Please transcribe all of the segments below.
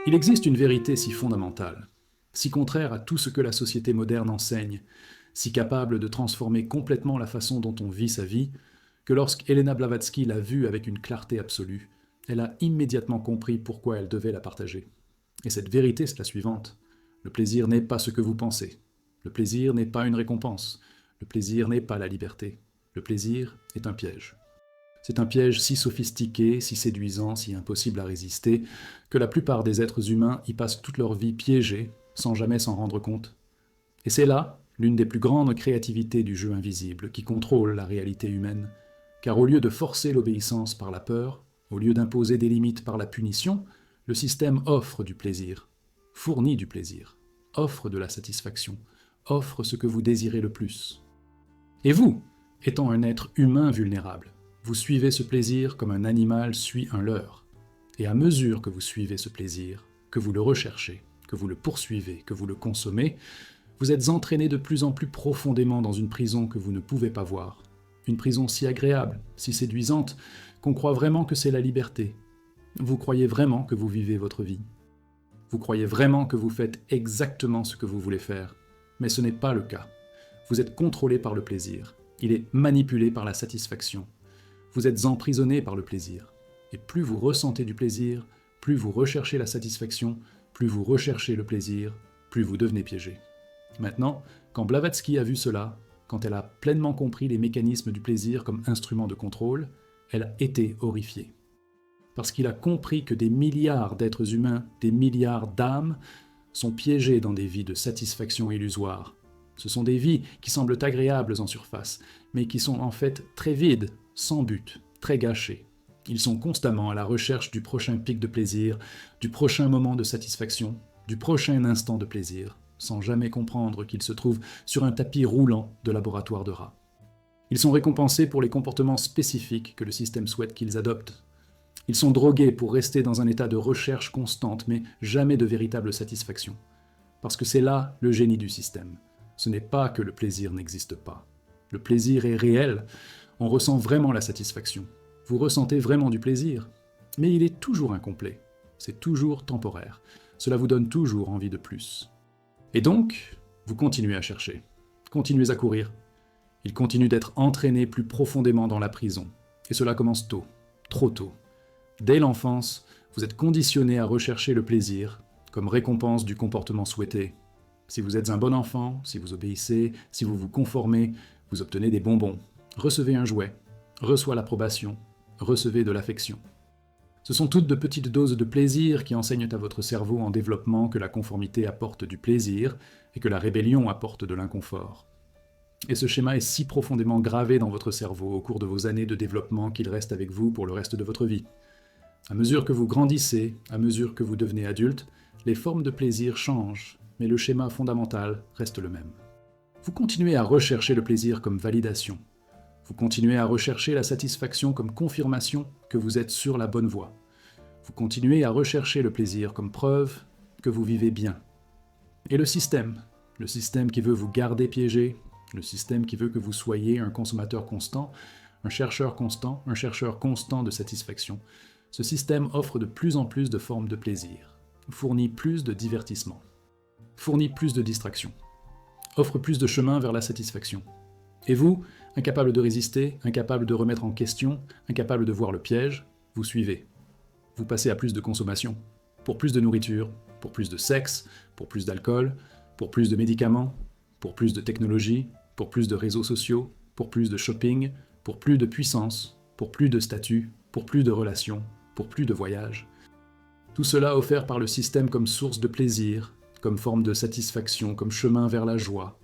Il existe une vérité si fondamentale, si contraire à tout ce que la société moderne enseigne, si capable de transformer complètement la façon dont on vit sa vie, que lorsque Helena Blavatsky l'a vue avec une clarté absolue, elle a immédiatement compris pourquoi elle devait la partager. Et cette vérité, c'est la suivante. Le plaisir n'est pas ce que vous pensez. Le plaisir n'est pas une récompense. Le plaisir n'est pas la liberté. Le plaisir est un piège. C'est un piège si sophistiqué, si séduisant, si impossible à résister, que la plupart des êtres humains y passent toute leur vie piégés, sans jamais s'en rendre compte. Et c'est là l'une des plus grandes créativités du jeu invisible, qui contrôle la réalité humaine. Car au lieu de forcer l'obéissance par la peur, au lieu d'imposer des limites par la punition, le système offre du plaisir, fournit du plaisir, offre de la satisfaction, offre ce que vous désirez le plus. Et vous, étant un être humain vulnérable, vous suivez ce plaisir comme un animal suit un leurre. Et à mesure que vous suivez ce plaisir, que vous le recherchez, que vous le poursuivez, que vous le consommez, vous êtes entraîné de plus en plus profondément dans une prison que vous ne pouvez pas voir. Une prison si agréable, si séduisante, qu'on croit vraiment que c'est la liberté. Vous croyez vraiment que vous vivez votre vie. Vous croyez vraiment que vous faites exactement ce que vous voulez faire. Mais ce n'est pas le cas. Vous êtes contrôlé par le plaisir. Il est manipulé par la satisfaction. Vous êtes emprisonné par le plaisir. Et plus vous ressentez du plaisir, plus vous recherchez la satisfaction, plus vous recherchez le plaisir, plus vous devenez piégé. Maintenant, quand Blavatsky a vu cela, quand elle a pleinement compris les mécanismes du plaisir comme instrument de contrôle, elle a été horrifiée. Parce qu'il a compris que des milliards d'êtres humains, des milliards d'âmes, sont piégés dans des vies de satisfaction illusoire. Ce sont des vies qui semblent agréables en surface, mais qui sont en fait très vides, sans but, très gâchés. Ils sont constamment à la recherche du prochain pic de plaisir, du prochain moment de satisfaction, du prochain instant de plaisir, sans jamais comprendre qu'ils se trouvent sur un tapis roulant de laboratoire de rats. Ils sont récompensés pour les comportements spécifiques que le système souhaite qu'ils adoptent. Ils sont drogués pour rester dans un état de recherche constante, mais jamais de véritable satisfaction. Parce que c'est là le génie du système. Ce n'est pas que le plaisir n'existe pas. Le plaisir est réel, on ressent vraiment la satisfaction. Vous ressentez vraiment du plaisir, mais il est toujours incomplet. C'est toujours temporaire. Cela vous donne toujours envie de plus. Et donc, vous continuez à chercher. Continuez à courir. Il continue d'être entraîné plus profondément dans la prison. Et cela commence tôt, trop tôt. Dès l'enfance, vous êtes conditionné à rechercher le plaisir comme récompense du comportement souhaité. Si vous êtes un bon enfant, si vous obéissez, si vous vous conformez, vous obtenez des bonbons. Recevez un jouet, reçoit l'approbation, recevez de l'affection. Ce sont toutes de petites doses de plaisir qui enseignent à votre cerveau en développement que la conformité apporte du plaisir et que la rébellion apporte de l'inconfort. Et ce schéma est si profondément gravé dans votre cerveau au cours de vos années de développement qu'il reste avec vous pour le reste de votre vie. À mesure que vous grandissez, à mesure que vous devenez adulte, les formes de plaisir changent, mais le schéma fondamental reste le même. Vous continuez à rechercher le plaisir comme validation. Vous continuez à rechercher la satisfaction comme confirmation que vous êtes sur la bonne voie. Vous continuez à rechercher le plaisir comme preuve que vous vivez bien. Et le système qui veut vous garder piégé, le système qui veut que vous soyez un consommateur constant, un chercheur constant de satisfaction, ce système offre de plus en plus de formes de plaisir, fournit plus de divertissement, fournit plus de distractions, offre plus de chemin vers la satisfaction. Et vous, incapable de résister, incapable de remettre en question, incapable de voir le piège, vous suivez. Vous passez à plus de consommation, pour plus de nourriture, pour plus de sexe, pour plus d'alcool, pour plus de médicaments, pour plus de technologie, pour plus de réseaux sociaux, pour plus de shopping, pour plus de puissance, pour plus de statut, pour plus de relations, pour plus de voyages. Tout cela offert par le système comme source de plaisir, comme forme de satisfaction, comme chemin vers la joie.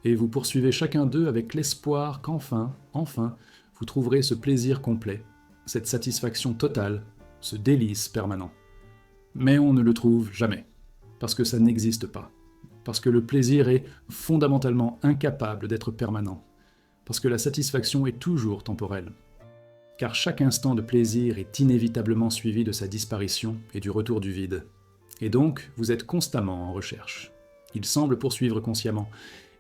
Et vous poursuivez chacun d'eux avec l'espoir qu'enfin, vous trouverez ce plaisir complet, cette satisfaction totale, ce délice permanent. Mais on ne le trouve jamais, parce que ça n'existe pas, parce que le plaisir est fondamentalement incapable d'être permanent, parce que la satisfaction est toujours temporelle. Car chaque instant de plaisir est inévitablement suivi de sa disparition et du retour du vide. Et donc, vous êtes constamment en recherche. Il semble poursuivre consciemment.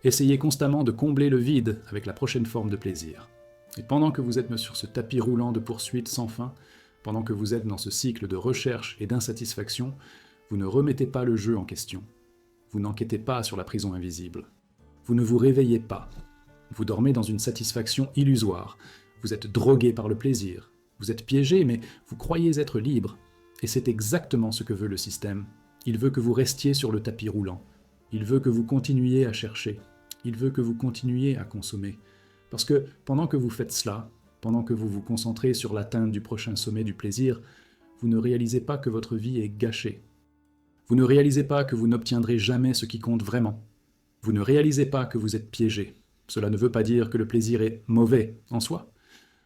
Essayez constamment de combler le vide avec la prochaine forme de plaisir. Et pendant que vous êtes sur ce tapis roulant de poursuite sans fin, pendant que vous êtes dans ce cycle de recherche et d'insatisfaction, Vous ne remettez pas le jeu en question. Vous n'enquêtez pas sur la prison invisible. Vous ne vous réveillez pas. Vous dormez dans une satisfaction illusoire. Vous êtes drogué par le plaisir. Vous êtes piégé, mais vous croyez être libre. Et c'est exactement ce que veut le système. Il veut que vous restiez sur le tapis roulant. Il veut que vous continuiez à chercher. Il veut que vous continuiez à consommer. Parce que pendant que vous faites cela, pendant que vous vous concentrez sur l'atteinte du prochain sommet du plaisir, vous ne réalisez pas que votre vie est gâchée. Vous ne réalisez pas que vous n'obtiendrez jamais ce qui compte vraiment. Vous ne réalisez pas que vous êtes piégé. Cela ne veut pas dire que le plaisir est mauvais en soi.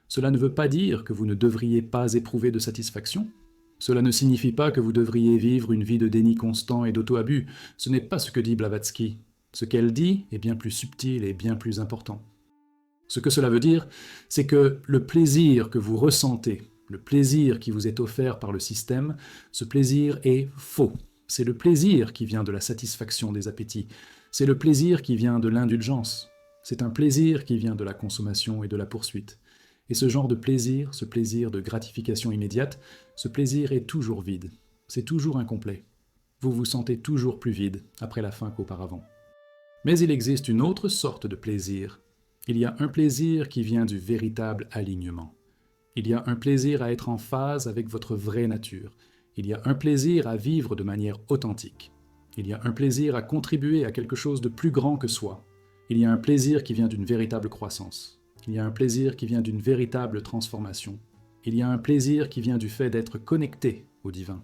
Cela ne veut pas dire que vous ne devriez pas éprouver de satisfaction. Cela ne signifie pas que vous devriez vivre une vie de déni constant et d'auto-abus. Ce n'est pas ce que dit Blavatsky. Ce qu'elle dit est bien plus subtil et bien plus important. Ce que cela veut dire, c'est que le plaisir que vous ressentez, le plaisir qui vous est offert par le système, ce plaisir est faux. C'est le plaisir qui vient de la satisfaction des appétits. C'est le plaisir qui vient de l'indulgence. C'est un plaisir qui vient de la consommation et de la poursuite. Et ce genre de plaisir, ce plaisir de gratification immédiate, ce plaisir est toujours vide. C'est toujours incomplet. Vous vous sentez toujours plus vide après la faim qu'auparavant. Mais il existe une autre sorte de plaisir. Il y a un plaisir qui vient du véritable alignement. Il y a un plaisir à être en phase avec votre vraie nature. Il y a un plaisir à vivre de manière authentique. Il y a un plaisir à contribuer à quelque chose de plus grand que soi. Il y a un plaisir qui vient d'une véritable croissance. Il y a un plaisir qui vient d'une véritable transformation. Il y a un plaisir qui vient du fait d'être connecté au divin.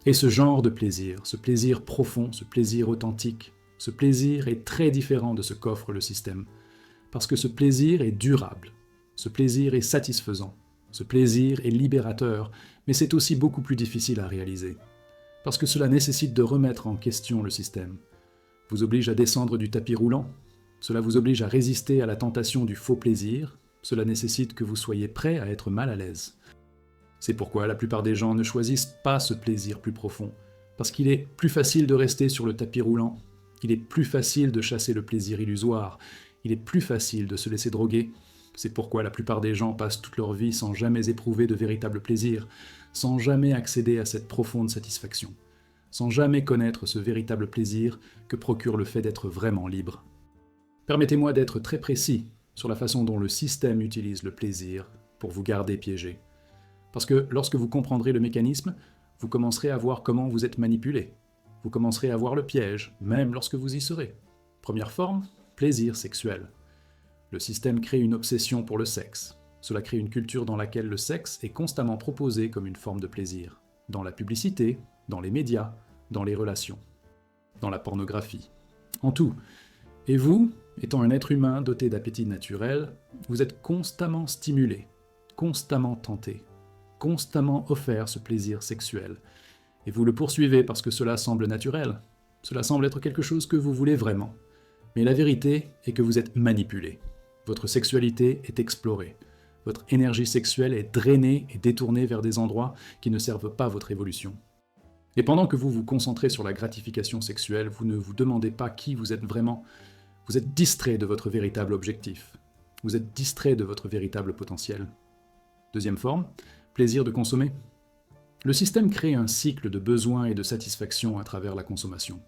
Et ce genre de plaisir, ce plaisir profond, ce plaisir authentique, ce plaisir est très différent de ce qu'offre le système. Parce que ce plaisir est durable, ce plaisir est satisfaisant, ce plaisir est libérateur, mais c'est aussi beaucoup plus difficile à réaliser. Parce que cela nécessite de remettre en question le système. Vous oblige à descendre du tapis roulant. Cela vous oblige à résister à la tentation du faux plaisir. Cela nécessite que vous soyez prêt à être mal à l'aise. C'est pourquoi la plupart des gens ne choisissent pas ce plaisir plus profond. Parce qu'il est plus facile de rester sur le tapis roulant. Il est plus facile de chasser le plaisir illusoire. Il est plus facile de se laisser droguer. C'est pourquoi la plupart des gens passent toute leur vie sans jamais éprouver de véritable plaisir, sans jamais accéder à cette profonde satisfaction, sans jamais connaître ce véritable plaisir que procure le fait d'être vraiment libre. Permettez-moi d'être très précis sur la façon dont le système utilise le plaisir pour vous garder piégé. Parce que lorsque vous comprendrez le mécanisme, vous commencerez à voir comment vous êtes manipulé. Vous commencerez à voir le piège, même lorsque vous y serez. Première forme, plaisir sexuel. Le système crée une obsession pour le sexe. Cela crée une culture dans laquelle le sexe est constamment proposé comme une forme de plaisir. Dans la publicité, dans les médias, dans les relations, dans la pornographie. En tout. Et vous, étant un être humain doté d'appétit naturel, vous êtes constamment stimulé, constamment tenté, constamment offert ce plaisir sexuel. Et vous le poursuivez parce que cela semble naturel. Cela semble être quelque chose que vous voulez vraiment. Mais la vérité est que vous êtes manipulé. Votre sexualité est explorée. Votre énergie sexuelle est drainée et détournée vers des endroits qui ne servent pas votre évolution. Et pendant que vous vous concentrez sur la gratification sexuelle, vous ne vous demandez pas qui vous êtes vraiment. Vous êtes distrait de votre véritable objectif. Vous êtes distrait de votre véritable potentiel. Deuxième forme, plaisir de consommer. Le système crée un cycle de besoins et de satisfaction à travers la consommation.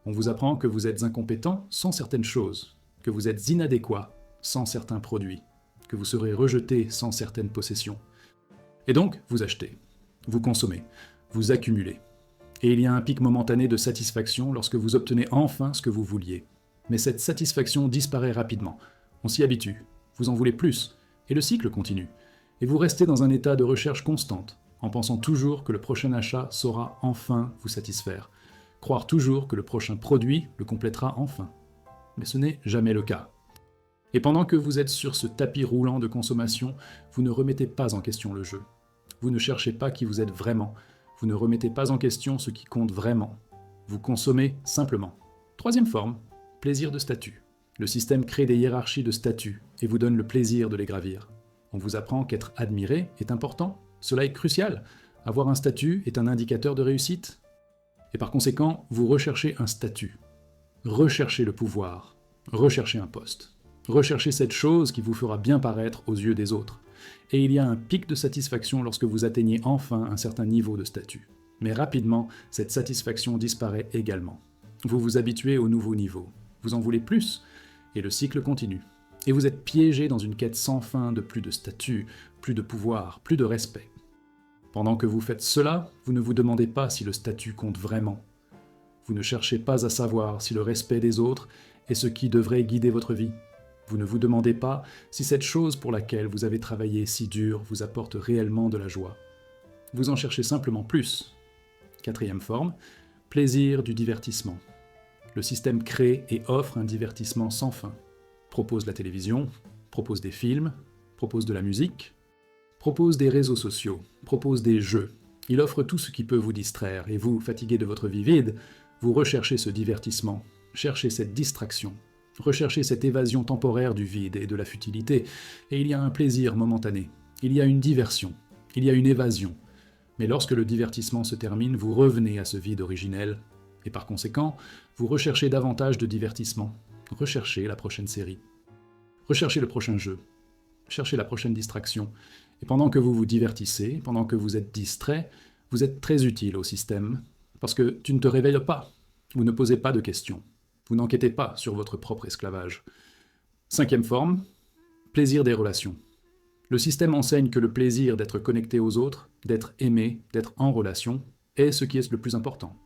On vous apprend que vous êtes incompétent sans certaines choses, que vous êtes inadéquat sans certains produits, que vous serez rejeté sans certaines possessions. Et donc, vous achetez, vous consommez, vous accumulez. Et il y a un pic momentané de satisfaction lorsque vous obtenez enfin ce que vous vouliez. Mais cette satisfaction disparaît rapidement. On s'y habitue, vous en voulez plus, et le cycle continue. Et vous restez dans un état de recherche constante, en pensant toujours que le prochain achat saura enfin vous satisfaire. Croire toujours que le prochain produit le complétera enfin. Mais ce n'est jamais le cas. Et pendant que vous êtes sur ce tapis roulant de consommation, vous ne remettez pas en question le jeu. Vous ne cherchez pas qui vous êtes vraiment. Vous ne remettez pas en question ce qui compte vraiment. Vous consommez simplement. Troisième forme, plaisir de statut. Le système crée des hiérarchies de statuts et vous donne le plaisir de les gravir. On vous apprend qu'être admiré est important. Cela est crucial. Avoir un statut est un indicateur de réussite. Et par conséquent, vous recherchez un statut. Recherchez le pouvoir. Recherchez un poste. Recherchez cette chose qui vous fera bien paraître aux yeux des autres. Et il y a un pic de satisfaction lorsque vous atteignez enfin un certain niveau de statut. Mais rapidement, cette satisfaction disparaît également. Vous vous habituez au nouveau niveau, vous en voulez plus, et le cycle continue. Et vous êtes piégé dans une quête sans fin de plus de statut, plus de pouvoir, plus de respect. Pendant que vous faites cela, vous ne vous demandez pas si le statut compte vraiment. Vous ne cherchez pas à savoir si le respect des autres est ce qui devrait guider votre vie. Vous ne vous demandez pas si cette chose pour laquelle vous avez travaillé si dur vous apporte réellement de la joie. Vous en cherchez simplement plus. Quatrième forme, plaisir du divertissement. Le système crée et offre un divertissement sans fin. Propose la télévision, propose des films, propose de la musique, propose des réseaux sociaux, propose des jeux. Il offre tout ce qui peut vous distraire, et vous, fatigué de votre vie vide, vous recherchez ce divertissement, cherchez cette distraction, recherchez cette évasion temporaire du vide et de la futilité, et il y a un plaisir momentané, il y a une diversion, il y a une évasion. Mais lorsque le divertissement se termine, vous revenez à ce vide originel, et par conséquent, vous recherchez davantage de divertissement, recherchez la prochaine série, recherchez le prochain jeu, cherchez la prochaine distraction, et pendant que vous vous divertissez, pendant que vous êtes distrait, vous êtes très utile au système, parce que tu ne te réveilles pas, vous ne posez pas de questions, vous n'enquêtez pas sur votre propre esclavage. Cinquième forme, plaisir des relations. Le système enseigne que le plaisir d'être connecté aux autres, d'être aimé, d'être en relation, est ce qui est le plus important.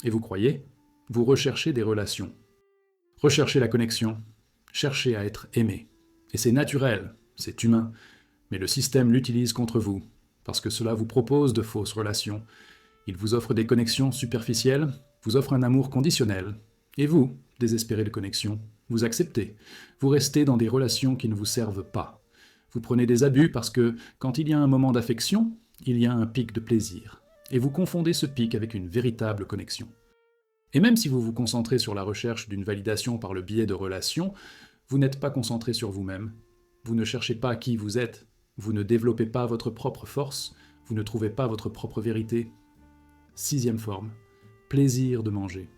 Et vous croyez, vous recherchez des relations. Recherchez la connexion, cherchez à être aimé. Et c'est naturel, c'est humain, mais le système l'utilise contre vous, parce que cela vous propose de fausses relations. Il vous offre des connexions superficielles, vous offre un amour conditionnel. Et vous, désespéré de connexion, vous acceptez. Vous restez dans des relations qui ne vous servent pas. Vous prenez des abus parce que, quand il y a un moment d'affection, il y a un pic de plaisir. Et vous confondez ce pic avec une véritable connexion. Et même si vous vous concentrez sur la recherche d'une validation par le biais de relations, vous n'êtes pas concentré sur vous-même. Vous ne cherchez pas qui vous êtes. Vous ne développez pas votre propre force. Vous ne trouvez pas votre propre vérité. Sixième forme, plaisir de manger.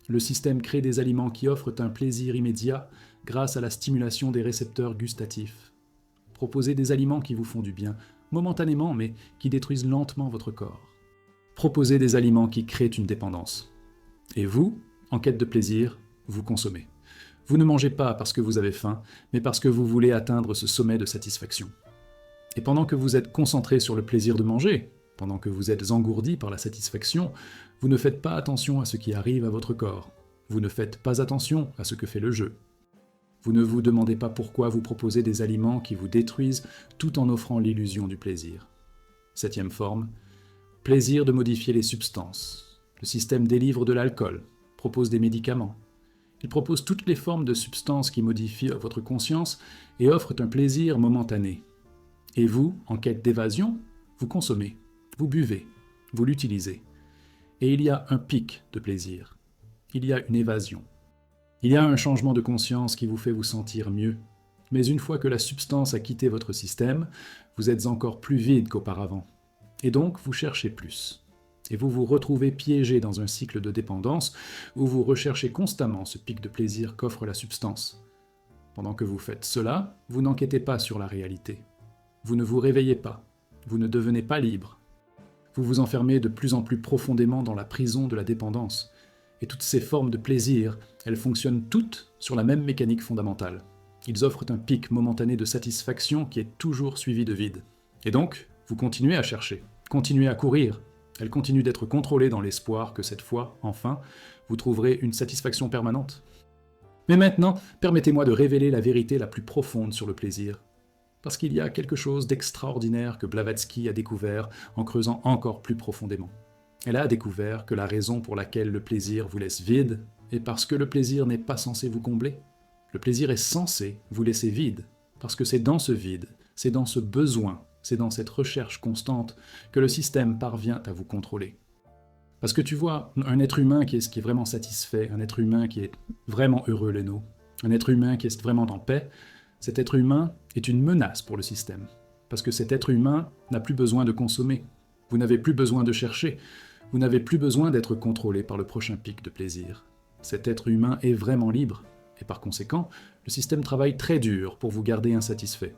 Le système crée des aliments qui offrent un plaisir immédiat grâce à la stimulation des récepteurs gustatifs. Proposez des aliments qui vous font du bien, momentanément, mais qui détruisent lentement votre corps. Proposez des aliments qui créent une dépendance. Et vous, en quête de plaisir, vous consommez. Vous ne mangez pas parce que vous avez faim, mais parce que vous voulez atteindre ce sommet de satisfaction. Et pendant que vous êtes concentré sur le plaisir de manger, pendant que vous êtes engourdi par la satisfaction, vous ne faites pas attention à ce qui arrive à votre corps. Vous ne faites pas attention à ce que fait le jeu. Vous ne vous demandez pas pourquoi vous proposez des aliments qui vous détruisent tout en offrant l'illusion du plaisir. Septième forme, plaisir de modifier les substances. Le système délivre de l'alcool, propose des médicaments. Il propose toutes les formes de substances qui modifient votre conscience et offrent un plaisir momentané. Et vous, en quête d'évasion, vous consommez, vous buvez, vous l'utilisez. Et il y a un pic de plaisir. Il y a une évasion. Il y a un changement de conscience qui vous fait vous sentir mieux. Mais une fois que la substance a quitté votre système, vous êtes encore plus vide qu'auparavant. Et donc, vous cherchez plus. Et vous vous retrouvez piégé dans un cycle de dépendance où vous recherchez constamment ce pic de plaisir qu'offre la substance. Pendant que vous faites cela, vous n'enquêtez pas sur la réalité. Vous ne vous réveillez pas. Vous ne devenez pas libre. Vous vous enfermez de plus en plus profondément dans la prison de la dépendance. Et toutes ces formes de plaisir, elles fonctionnent toutes sur la même mécanique fondamentale. Ils offrent un pic momentané de satisfaction qui est toujours suivi de vide. Et donc, vous continuez à chercher, continuez à courir. Elles continuent d'être contrôlées dans l'espoir que cette fois, enfin, vous trouverez une satisfaction permanente. Mais maintenant, permettez-moi de révéler la vérité la plus profonde sur le plaisir. Parce qu'il y a quelque chose d'extraordinaire que Blavatsky a découvert en creusant encore plus profondément. Elle a découvert que la raison pour laquelle le plaisir vous laisse vide est parce que le plaisir n'est pas censé vous combler. Le plaisir est censé vous laisser vide, parce que c'est dans ce vide, c'est dans ce besoin, c'est dans cette recherche constante que le système parvient à vous contrôler. Parce que tu vois, un être humain qui est vraiment satisfait, un être humain qui est vraiment heureux, Leno, un être humain qui est vraiment en paix, cet être humain est une menace pour le système. Parce que cet être humain n'a plus besoin de consommer. Vous n'avez plus besoin de chercher. Vous n'avez plus besoin d'être contrôlé par le prochain pic de plaisir. Cet être humain est vraiment libre. Et par conséquent, le système travaille très dur pour vous garder insatisfait.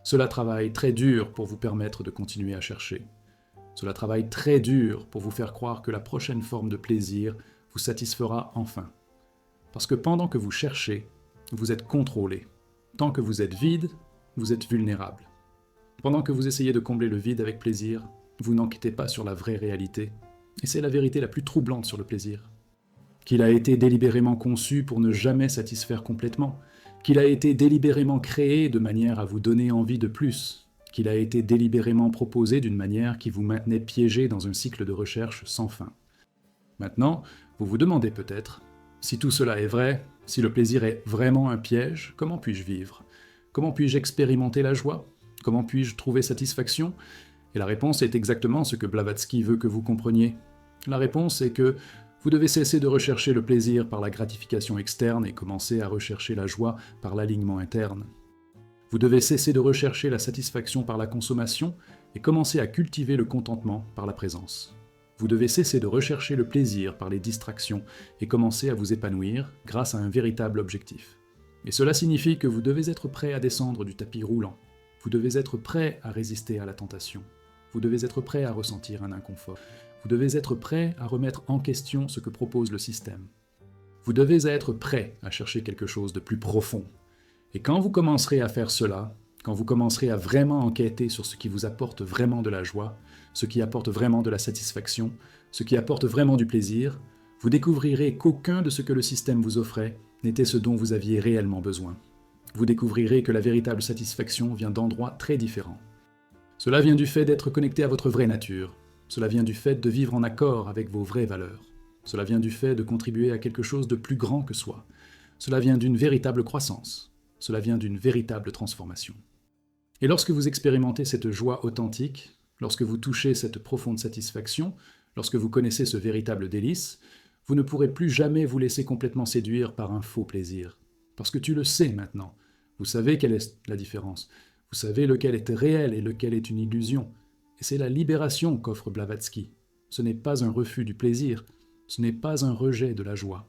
Cela travaille très dur pour vous permettre de continuer à chercher. Cela travaille très dur pour vous faire croire que la prochaine forme de plaisir vous satisfera enfin. Parce que pendant que vous cherchez, vous êtes contrôlé. Tant que vous êtes vide, vous êtes vulnérable. Pendant que vous essayez de combler le vide avec plaisir, vous n'enquêtez pas sur la vraie réalité. Et c'est la vérité la plus troublante sur le plaisir. Qu'il a été délibérément conçu pour ne jamais satisfaire complètement, qu'il a été délibérément créé de manière à vous donner envie de plus, qu'il a été délibérément proposé d'une manière qui vous maintenait piégé dans un cycle de recherche sans fin. Maintenant, vous vous demandez peut-être, si tout cela est vrai, si le plaisir est vraiment un piège, comment puis-je vivre? Comment puis-je expérimenter la joie? Comment puis-je trouver satisfaction? Et la réponse est exactement ce que Blavatsky veut que vous compreniez. La réponse est que vous devez cesser de rechercher le plaisir par la gratification externe et commencer à rechercher la joie par l'alignement interne. Vous devez cesser de rechercher la satisfaction par la consommation et commencer à cultiver le contentement par la présence. Vous devez cesser de rechercher le plaisir par les distractions et commencer à vous épanouir grâce à un véritable objectif. Et cela signifie que vous devez être prêt à descendre du tapis roulant. Vous devez être prêt à résister à la tentation. Vous devez être prêt à ressentir un inconfort. Vous devez être prêt à remettre en question ce que propose le système. Vous devez être prêt à chercher quelque chose de plus profond. Et quand vous commencerez à faire cela, quand vous commencerez à vraiment enquêter sur ce qui vous apporte vraiment de la joie, ce qui apporte vraiment de la satisfaction, ce qui apporte vraiment du plaisir, vous découvrirez qu'aucun de ce que le système vous offrait n'était ce dont vous aviez réellement besoin. Vous découvrirez que la véritable satisfaction vient d'endroits très différents. Cela vient du fait d'être connecté à votre vraie nature. Cela vient du fait de vivre en accord avec vos vraies valeurs. Cela vient du fait de contribuer à quelque chose de plus grand que soi. Cela vient d'une véritable croissance. Cela vient d'une véritable transformation. Et lorsque vous expérimentez cette joie authentique, lorsque vous touchez cette profonde satisfaction, lorsque vous connaissez ce véritable délice, vous ne pourrez plus jamais vous laisser complètement séduire par un faux plaisir. Parce que tu le sais maintenant. Vous savez quelle est la différence. Vous savez lequel est réel et lequel est une illusion. Et c'est la libération qu'offre Blavatsky. Ce n'est pas un refus du plaisir, ce n'est pas un rejet de la joie.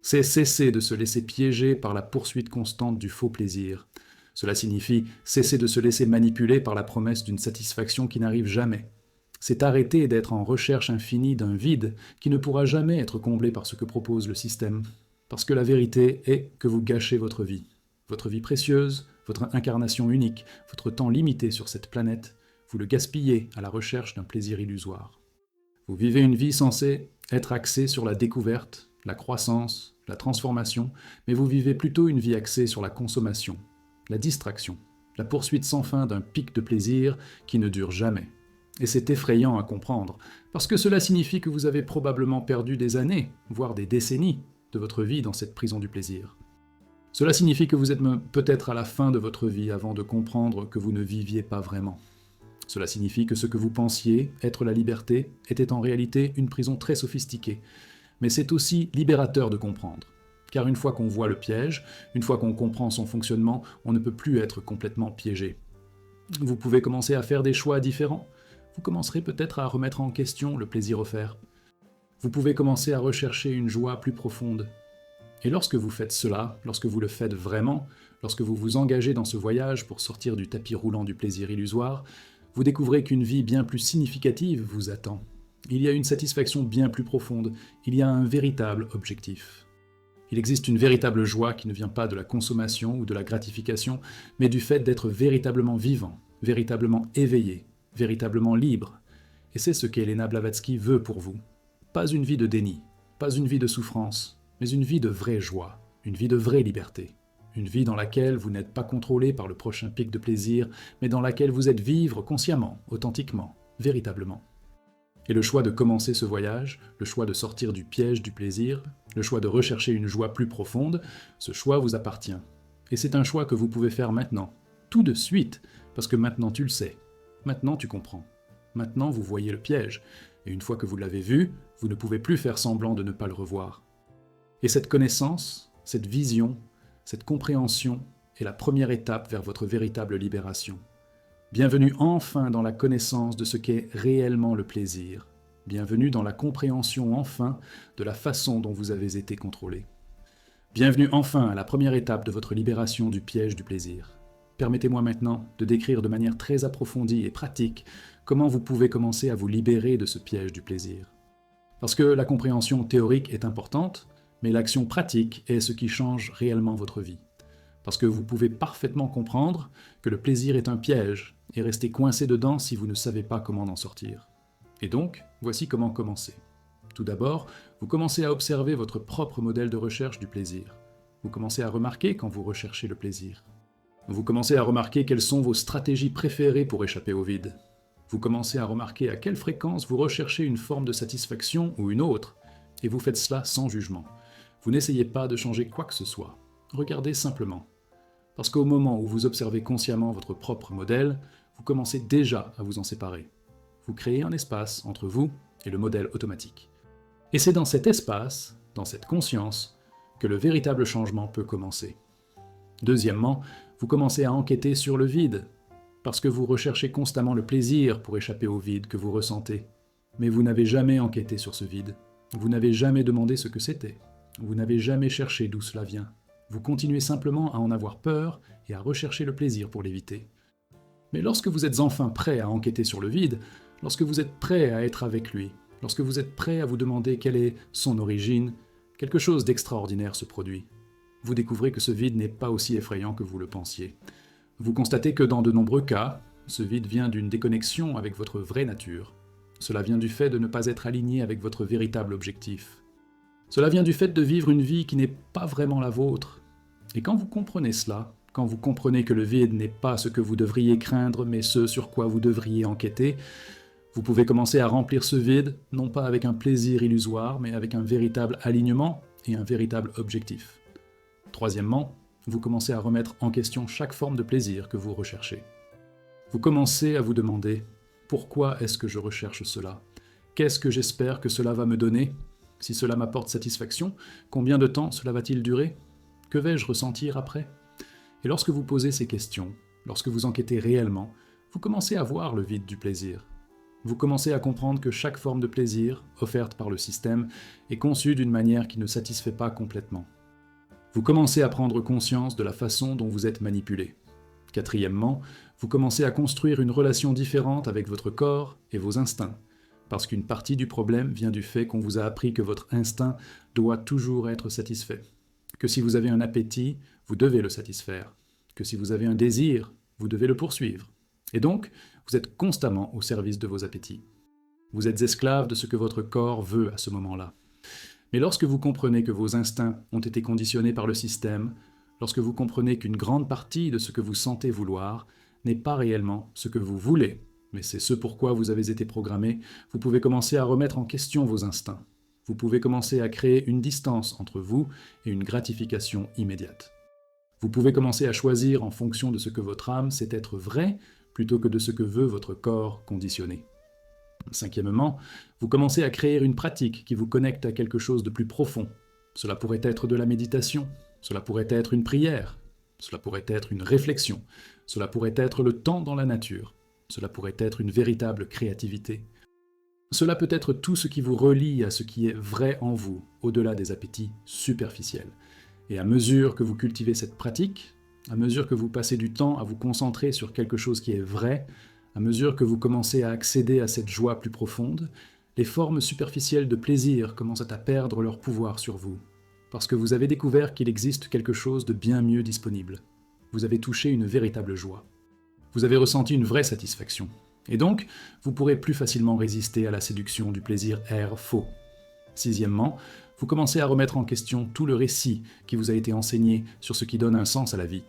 C'est cesser de se laisser piéger par la poursuite constante du faux plaisir. Cela signifie cesser de se laisser manipuler par la promesse d'une satisfaction qui n'arrive jamais. C'est arrêter d'être en recherche infinie d'un vide qui ne pourra jamais être comblé par ce que propose le système. Parce que la vérité est que vous gâchez votre vie précieuse, votre incarnation unique, votre temps limité sur cette planète, vous le gaspillez à la recherche d'un plaisir illusoire. Vous vivez une vie censée être axée sur la découverte, la croissance, la transformation, mais vous vivez plutôt une vie axée sur la consommation, la distraction, la poursuite sans fin d'un pic de plaisir qui ne dure jamais. Et c'est effrayant à comprendre, parce que cela signifie que vous avez probablement perdu des années, voire des décennies, de votre vie dans cette prison du plaisir. Cela signifie que vous êtes peut-être à la fin de votre vie avant de comprendre que vous ne viviez pas vraiment. Cela signifie que ce que vous pensiez être la liberté était en réalité une prison très sophistiquée. Mais c'est aussi libérateur de comprendre. Car une fois qu'on voit le piège, une fois qu'on comprend son fonctionnement, on ne peut plus être complètement piégé. Vous pouvez commencer à faire des choix différents. Vous commencerez peut-être à remettre en question le plaisir offert. Vous pouvez commencer à rechercher une joie plus profonde. Et lorsque vous faites cela, lorsque vous le faites vraiment, lorsque vous vous engagez dans ce voyage pour sortir du tapis roulant du plaisir illusoire, vous découvrez qu'une vie bien plus significative vous attend. Il y a une satisfaction bien plus profonde, il y a un véritable objectif. Il existe une véritable joie qui ne vient pas de la consommation ou de la gratification, mais du fait d'être véritablement vivant, véritablement éveillé, véritablement libre. Et c'est ce qu'Elena Blavatsky veut pour vous. Pas une vie de déni, pas une vie de souffrance, mais une vie de vraie joie, une vie de vraie liberté. Une vie dans laquelle vous n'êtes pas contrôlé par le prochain pic de plaisir, mais dans laquelle vous êtes vivre consciemment, authentiquement, véritablement. Et le choix de commencer ce voyage, le choix de sortir du piège du plaisir, le choix de rechercher une joie plus profonde, ce choix vous appartient. Et c'est un choix que vous pouvez faire maintenant, tout de suite, parce que maintenant tu le sais, maintenant tu comprends. Maintenant vous voyez le piège, et une fois que vous l'avez vu, vous ne pouvez plus faire semblant de ne pas le revoir. Et cette connaissance, cette vision, cette compréhension est la première étape vers votre véritable libération. Bienvenue enfin dans la connaissance de ce qu'est réellement le plaisir. Bienvenue dans la compréhension enfin de la façon dont vous avez été contrôlé. Bienvenue enfin à la première étape de votre libération du piège du plaisir. Permettez-moi maintenant de décrire de manière très approfondie et pratique comment vous pouvez commencer à vous libérer de ce piège du plaisir. Parce que la compréhension théorique est importante, mais l'action pratique est ce qui change réellement votre vie. Parce que vous pouvez parfaitement comprendre que le plaisir est un piège et rester coincé dedans si vous ne savez pas comment en sortir. Et donc, voici comment commencer. Tout d'abord, vous commencez à observer votre propre modèle de recherche du plaisir. Vous commencez à remarquer quand vous recherchez le plaisir. Vous commencez à remarquer quelles sont vos stratégies préférées pour échapper au vide. Vous commencez à remarquer à quelle fréquence vous recherchez une forme de satisfaction ou une autre, et vous faites cela sans jugement. Vous n'essayez pas de changer quoi que ce soit. Regardez simplement. Parce qu'au moment où vous observez consciemment votre propre modèle, vous commencez déjà à vous en séparer. Vous créez un espace entre vous et le modèle automatique. Et c'est dans cet espace, dans cette conscience, que le véritable changement peut commencer. Deuxièmement, vous commencez à enquêter sur le vide, parce que vous recherchez constamment le plaisir pour échapper au vide que vous ressentez. Mais vous n'avez jamais enquêté sur ce vide. Vous n'avez jamais demandé ce que c'était. Vous n'avez jamais cherché d'où cela vient. Vous continuez simplement à en avoir peur et à rechercher le plaisir pour l'éviter. Mais lorsque vous êtes enfin prêt à enquêter sur le vide, lorsque vous êtes prêt à être avec lui, lorsque vous êtes prêt à vous demander quelle est son origine, quelque chose d'extraordinaire se produit. Vous découvrez que ce vide n'est pas aussi effrayant que vous le pensiez. Vous constatez que dans de nombreux cas, ce vide vient d'une déconnexion avec votre vraie nature. Cela vient du fait de ne pas être aligné avec votre véritable objectif. Cela vient du fait de vivre une vie qui n'est pas vraiment la vôtre. Et quand vous comprenez cela, quand vous comprenez que le vide n'est pas ce que vous devriez craindre, mais ce sur quoi vous devriez enquêter, vous pouvez commencer à remplir ce vide, non pas avec un plaisir illusoire, mais avec un véritable alignement et un véritable objectif. Troisièmement, vous commencez à remettre en question chaque forme de plaisir que vous recherchez. Vous commencez à vous demander « Pourquoi est-ce que je recherche cela ? Qu'est-ce que j'espère que cela va me donner ? Si cela m'apporte satisfaction, combien de temps cela va-t-il durer ? Que vais-je ressentir après ?» Et lorsque vous posez ces questions, lorsque vous enquêtez réellement, vous commencez à voir le vide du plaisir. Vous commencez à comprendre que chaque forme de plaisir, offerte par le système, est conçue d'une manière qui ne satisfait pas complètement. Vous commencez à prendre conscience de la façon dont vous êtes manipulé. Quatrièmement, vous commencez à construire une relation différente avec votre corps et vos instincts, parce qu'une partie du problème vient du fait qu'on vous a appris que votre instinct doit toujours être satisfait, que si vous avez un appétit, vous devez le satisfaire, que si vous avez un désir, vous devez le poursuivre. Et donc, vous êtes constamment au service de vos appétits. Vous êtes esclave de ce que votre corps veut à ce moment-là. Mais lorsque vous comprenez que vos instincts ont été conditionnés par le système, lorsque vous comprenez qu'une grande partie de ce que vous sentez vouloir n'est pas réellement ce que vous voulez, mais c'est ce pourquoi vous avez été programmé, vous pouvez commencer à remettre en question vos instincts. Vous pouvez commencer à créer une distance entre vous et une gratification immédiate. Vous pouvez commencer à choisir en fonction de ce que votre âme sait être vrai, plutôt que de ce que veut votre corps conditionné. Cinquièmement, vous commencez à créer une pratique qui vous connecte à quelque chose de plus profond. Cela pourrait être de la méditation, cela pourrait être une prière, cela pourrait être une réflexion, cela pourrait être le temps dans la nature, cela pourrait être une véritable créativité. Cela peut être tout ce qui vous relie à ce qui est vrai en vous, au-delà des appétits superficiels. Et à mesure que vous cultivez cette pratique, à mesure que vous passez du temps à vous concentrer sur quelque chose qui est vrai, à mesure que vous commencez à accéder à cette joie plus profonde, les formes superficielles de plaisir commencent à perdre leur pouvoir sur vous, parce que vous avez découvert qu'il existe quelque chose de bien mieux disponible. Vous avez touché une véritable joie. Vous avez ressenti une vraie satisfaction. Et donc, vous pourrez plus facilement résister à la séduction du plaisir air faux. Sixièmement, vous commencez à remettre en question tout le récit qui vous a été enseigné sur ce qui donne un sens à la vie.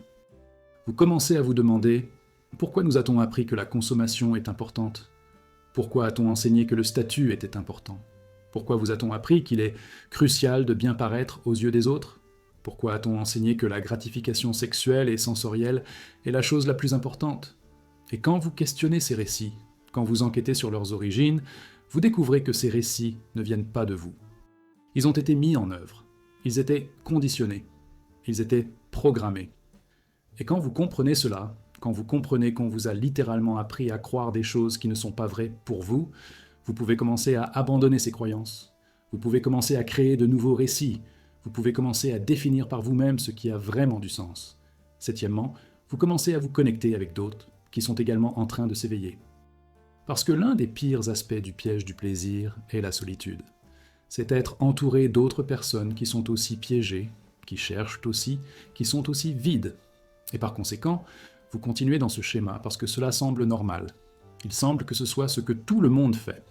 Vous commencez à vous demander « Pourquoi nous a-t-on appris que la consommation est importante ? Pourquoi a-t-on enseigné que le statut était important ? Pourquoi vous a-t-on appris qu'il est crucial de bien paraître aux yeux des autres ? Pourquoi a-t-on enseigné que la gratification sexuelle et sensorielle est la chose la plus importante ? Et quand vous questionnez ces récits, quand vous enquêtez sur leurs origines, vous découvrez que ces récits ne viennent pas de vous. Ils ont été mis en œuvre, ils étaient conditionnés, ils étaient programmés. Et quand vous comprenez cela, quand vous comprenez qu'on vous a littéralement appris à croire des choses qui ne sont pas vraies pour vous, vous pouvez commencer à abandonner ces croyances. Vous pouvez commencer à créer de nouveaux récits. Vous pouvez commencer à définir par vous-même ce qui a vraiment du sens. Septièmement, vous commencez à vous connecter avec d'autres qui sont également en train de s'éveiller. Parce que l'un des pires aspects du piège du plaisir est la solitude. C'est être entouré d'autres personnes qui sont aussi piégées, qui cherchent aussi, qui sont aussi vides. Et par conséquent, vous continuez dans ce schéma parce que cela semble normal. Il semble que ce soit ce que tout le monde fait.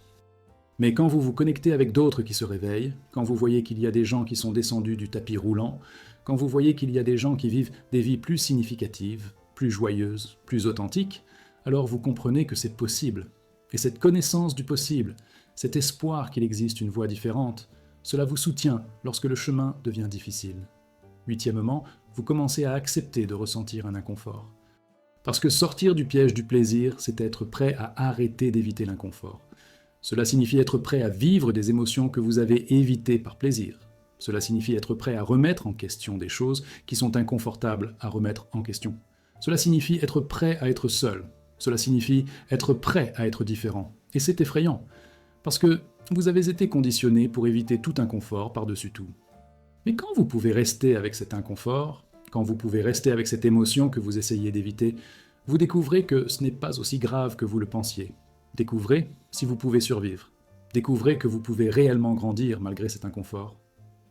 Mais quand vous vous connectez avec d'autres qui se réveillent, quand vous voyez qu'il y a des gens qui sont descendus du tapis roulant, quand vous voyez qu'il y a des gens qui vivent des vies plus significatives, plus joyeuses, plus authentiques, alors vous comprenez que c'est possible. Et cette connaissance du possible, cet espoir qu'il existe une voie différente, cela vous soutient lorsque le chemin devient difficile. Huitièmement, vous commencez à accepter de ressentir un inconfort. Parce que sortir du piège du plaisir, c'est être prêt à arrêter d'éviter l'inconfort. Cela signifie être prêt à vivre des émotions que vous avez évitées par plaisir. Cela signifie être prêt à remettre en question des choses qui sont inconfortables à remettre en question. Cela signifie être prêt à être seul. Cela signifie être prêt à être différent. Et c'est effrayant, parce que vous avez été conditionné pour éviter tout inconfort par-dessus tout. Mais quand vous pouvez rester avec cet inconfort, quand vous pouvez rester avec cette émotion que vous essayez d'éviter, vous découvrez que ce n'est pas aussi grave que vous le pensiez. Découvrez si vous pouvez survivre. Découvrez que vous pouvez réellement grandir malgré cet inconfort.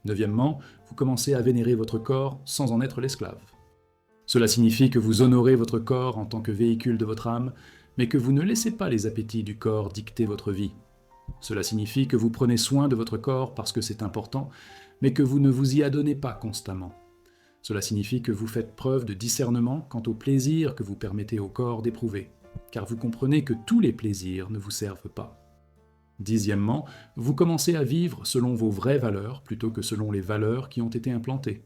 Neuvièmement, vous commencez à vénérer votre corps sans en être l'esclave. Cela signifie que vous honorez votre corps en tant que véhicule de votre âme, mais que vous ne laissez pas les appétits du corps dicter votre vie. Cela signifie que vous prenez soin de votre corps parce que c'est important, mais que vous ne vous y adonnez pas constamment. Cela signifie que vous faites preuve de discernement quant au plaisir que vous permettez au corps d'éprouver, car vous comprenez que tous les plaisirs ne vous servent pas. Dixièmement, vous commencez à vivre selon vos vraies valeurs plutôt que selon les valeurs qui ont été implantées.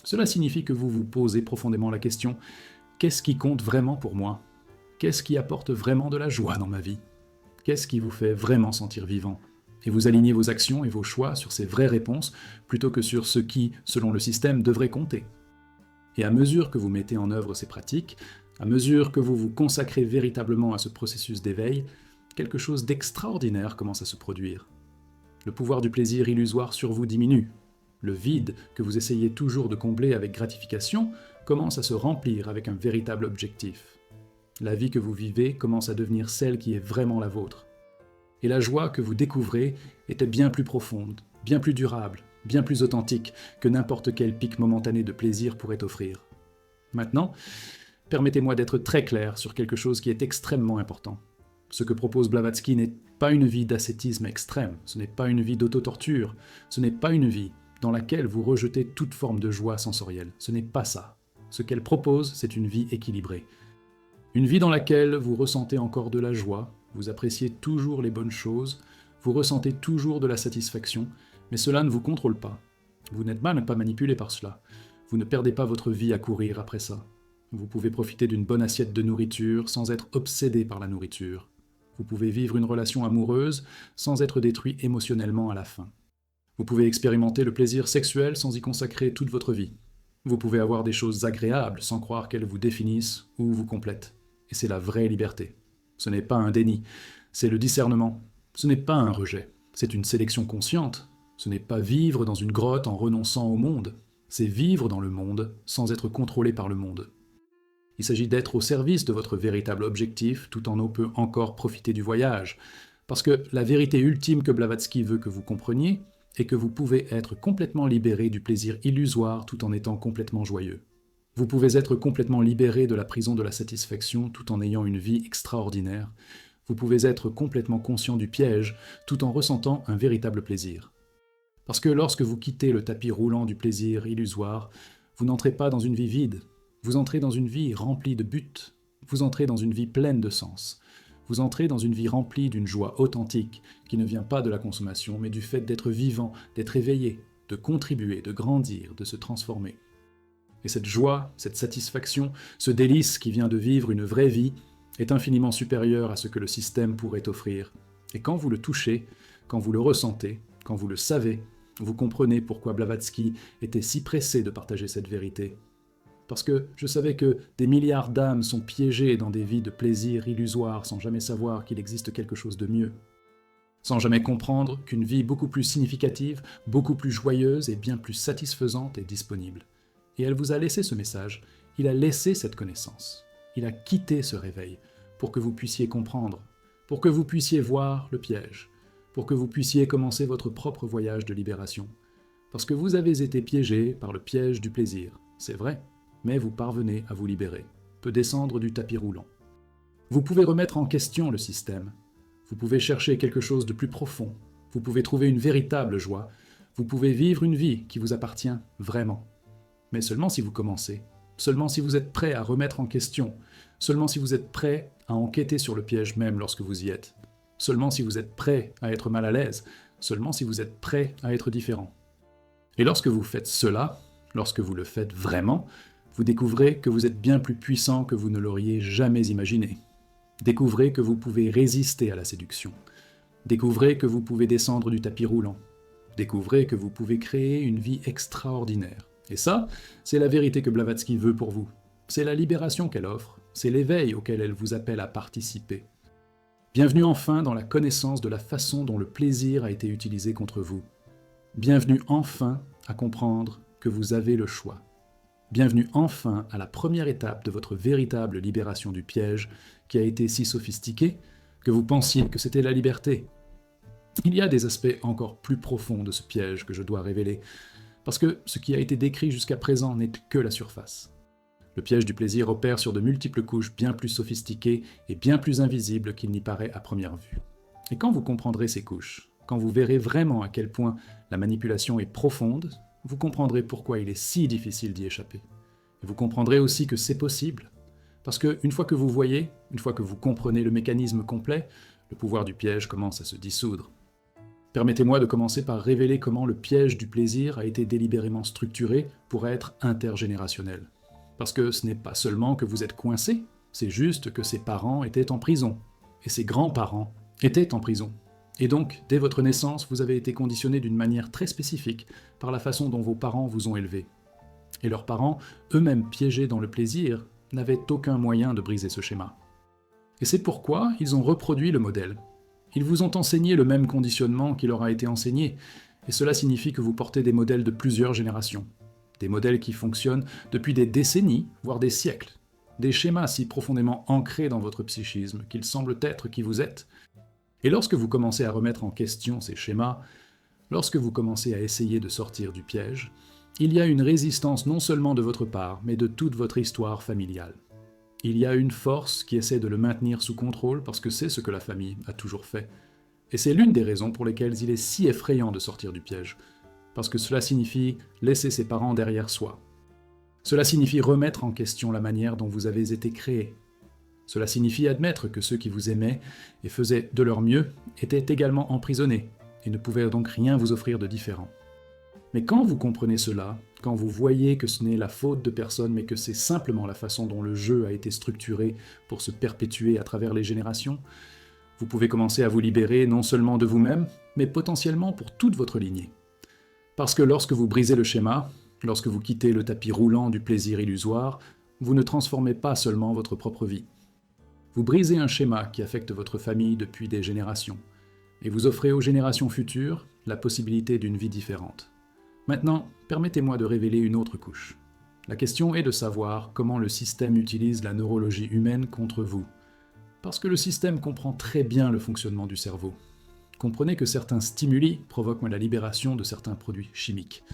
Cela signifie que vous vous posez profondément la question « Qu'est-ce qui compte vraiment pour moi ? Qu'est-ce qui apporte vraiment de la joie dans ma vie ? Qu'est-ce qui vous fait vraiment sentir vivant ?» Et vous alignez vos actions et vos choix sur ces vraies réponses plutôt que sur ce qui, selon le système, devrait compter. Et à mesure que vous mettez en œuvre ces pratiques, à mesure que vous vous consacrez véritablement à ce processus d'éveil, quelque chose d'extraordinaire commence à se produire. Le pouvoir du plaisir illusoire sur vous diminue. Le vide que vous essayez toujours de combler avec gratification commence à se remplir avec un véritable objectif. La vie que vous vivez commence à devenir celle qui est vraiment la vôtre. Et la joie que vous découvrez était bien plus profonde, bien plus durable, bien plus authentique que n'importe quel pic momentané de plaisir pourrait offrir. Maintenant, permettez-moi d'être très clair sur quelque chose qui est extrêmement important. Ce que propose Blavatsky n'est pas une vie d'ascétisme extrême, ce n'est pas une vie d'autotorture, ce n'est pas une vie dans laquelle vous rejetez toute forme de joie sensorielle. Ce n'est pas ça. Ce qu'elle propose, c'est une vie équilibrée. Une vie dans laquelle vous ressentez encore de la joie, vous appréciez toujours les bonnes choses, vous ressentez toujours de la satisfaction, mais cela ne vous contrôle pas. Vous n'êtes pas manipulé par cela. Vous ne perdez pas votre vie à courir après ça. Vous pouvez profiter d'une bonne assiette de nourriture sans être obsédé par la nourriture. Vous pouvez vivre une relation amoureuse sans être détruit émotionnellement à la fin. Vous pouvez expérimenter le plaisir sexuel sans y consacrer toute votre vie. Vous pouvez avoir des choses agréables sans croire qu'elles vous définissent ou vous complètent. Et c'est la vraie liberté. Ce n'est pas un déni, c'est le discernement. Ce n'est pas un rejet, c'est une sélection consciente. Ce n'est pas vivre dans une grotte en renonçant au monde, c'est vivre dans le monde sans être contrôlé par le monde. Il s'agit d'être au service de votre véritable objectif tout en peut encore profiter du voyage. Parce que la vérité ultime que Blavatsky veut que vous compreniez est que vous pouvez être complètement libéré du plaisir illusoire tout en étant complètement joyeux. Vous pouvez être complètement libéré de la prison de la satisfaction tout en ayant une vie extraordinaire. Vous pouvez être complètement conscient du piège tout en ressentant un véritable plaisir. Parce que lorsque vous quittez le tapis roulant du plaisir illusoire, vous n'entrez pas dans une vie vide, vous entrez dans une vie remplie de buts, vous entrez dans une vie pleine de sens. Vous entrez dans une vie remplie d'une joie authentique qui ne vient pas de la consommation, mais du fait d'être vivant, d'être éveillé, de contribuer, de grandir, de se transformer. Et cette joie, cette satisfaction, ce délice qui vient de vivre une vraie vie est infiniment supérieur à ce que le système pourrait offrir. Et quand vous le touchez, quand vous le ressentez, quand vous le savez, vous comprenez pourquoi Blavatsky était si pressé de partager cette vérité. Parce que je savais que des milliards d'âmes sont piégées dans des vies de plaisir illusoires sans jamais savoir qu'il existe quelque chose de mieux. Sans jamais comprendre qu'une vie beaucoup plus significative, beaucoup plus joyeuse et bien plus satisfaisante est disponible. Et elle vous a laissé ce message, il a laissé cette connaissance. Il a quitté ce réveil pour que vous puissiez comprendre, pour que vous puissiez voir le piège, pour que vous puissiez commencer votre propre voyage de libération. Parce que vous avez été piégé par le piège du plaisir, c'est vrai, mais vous parvenez à vous libérer, peut descendre du tapis roulant. Vous pouvez remettre en question le système, vous pouvez chercher quelque chose de plus profond, vous pouvez trouver une véritable joie, vous pouvez vivre une vie qui vous appartient vraiment. Mais seulement si vous commencez, seulement si vous êtes prêt à remettre en question, seulement si vous êtes prêt à enquêter sur le piège même lorsque vous y êtes, seulement si vous êtes prêt à être mal à l'aise, seulement si vous êtes prêt à être différent. Et lorsque vous faites cela, lorsque vous le faites vraiment, vous découvrez que vous êtes bien plus puissant que vous ne l'auriez jamais imaginé. Découvrez que vous pouvez résister à la séduction. Découvrez que vous pouvez descendre du tapis roulant. Découvrez que vous pouvez créer une vie extraordinaire. Et ça, c'est la vérité que Blavatsky veut pour vous. C'est la libération qu'elle offre, c'est l'éveil auquel elle vous appelle à participer. Bienvenue enfin dans la connaissance de la façon dont le plaisir a été utilisé contre vous. Bienvenue enfin à comprendre que vous avez le choix. Bienvenue enfin à la première étape de votre véritable libération du piège qui a été si sophistiqué que vous pensiez que c'était la liberté. Il y a des aspects encore plus profonds de ce piège que je dois révéler, parce que ce qui a été décrit jusqu'à présent n'est que la surface. Le piège du plaisir opère sur de multiples couches bien plus sophistiquées et bien plus invisibles qu'il n'y paraît à première vue. Et quand vous comprendrez ces couches, quand vous verrez vraiment à quel point la manipulation est profonde, vous comprendrez pourquoi il est si difficile d'y échapper. Et vous comprendrez aussi que c'est possible. Parce qu'une fois que vous voyez, une fois que vous comprenez le mécanisme complet, le pouvoir du piège commence à se dissoudre. Permettez-moi de commencer par révéler comment le piège du plaisir a été délibérément structuré pour être intergénérationnel. Parce que ce n'est pas seulement que vous êtes coincé, c'est juste que ses parents étaient en prison, et ses grands-parents étaient en prison. Et donc, dès votre naissance, vous avez été conditionné d'une manière très spécifique par la façon dont vos parents vous ont élevé. Et leurs parents, eux-mêmes piégés dans le plaisir, n'avaient aucun moyen de briser ce schéma. Et c'est pourquoi ils ont reproduit le modèle. Ils vous ont enseigné le même conditionnement qui leur a été enseigné, et cela signifie que vous portez des modèles de plusieurs générations. Des modèles qui fonctionnent depuis des décennies, voire des siècles. Des schémas si profondément ancrés dans votre psychisme qu'ils semblent être qui vous êtes. Et lorsque vous commencez à remettre en question ces schémas, lorsque vous commencez à essayer de sortir du piège, il y a une résistance non seulement de votre part, mais de toute votre histoire familiale. Il y a une force qui essaie de le maintenir sous contrôle parce que c'est ce que la famille a toujours fait. Et c'est l'une des raisons pour lesquelles il est si effrayant de sortir du piège. Parce que cela signifie laisser ses parents derrière soi. Cela signifie remettre en question la manière dont vous avez été créé. Cela signifie admettre que ceux qui vous aimaient et faisaient de leur mieux étaient également emprisonnés et ne pouvaient donc rien vous offrir de différent. Mais quand vous comprenez cela, quand vous voyez que ce n'est la faute de personne mais que c'est simplement la façon dont le jeu a été structuré pour se perpétuer à travers les générations, vous pouvez commencer à vous libérer non seulement de vous-même, mais potentiellement pour toute votre lignée. Parce que lorsque vous brisez le schéma, lorsque vous quittez le tapis roulant du plaisir illusoire, vous ne transformez pas seulement votre propre vie. Vous brisez un schéma qui affecte votre famille depuis des générations, et vous offrez aux générations futures la possibilité d'une vie différente. Maintenant, permettez-moi de révéler une autre couche. La question est de savoir comment le système utilise la neurologie humaine contre vous. Parce que le système comprend très bien le fonctionnement du cerveau. Comprenez que certains stimuli provoquent la libération de certains produits chimiques.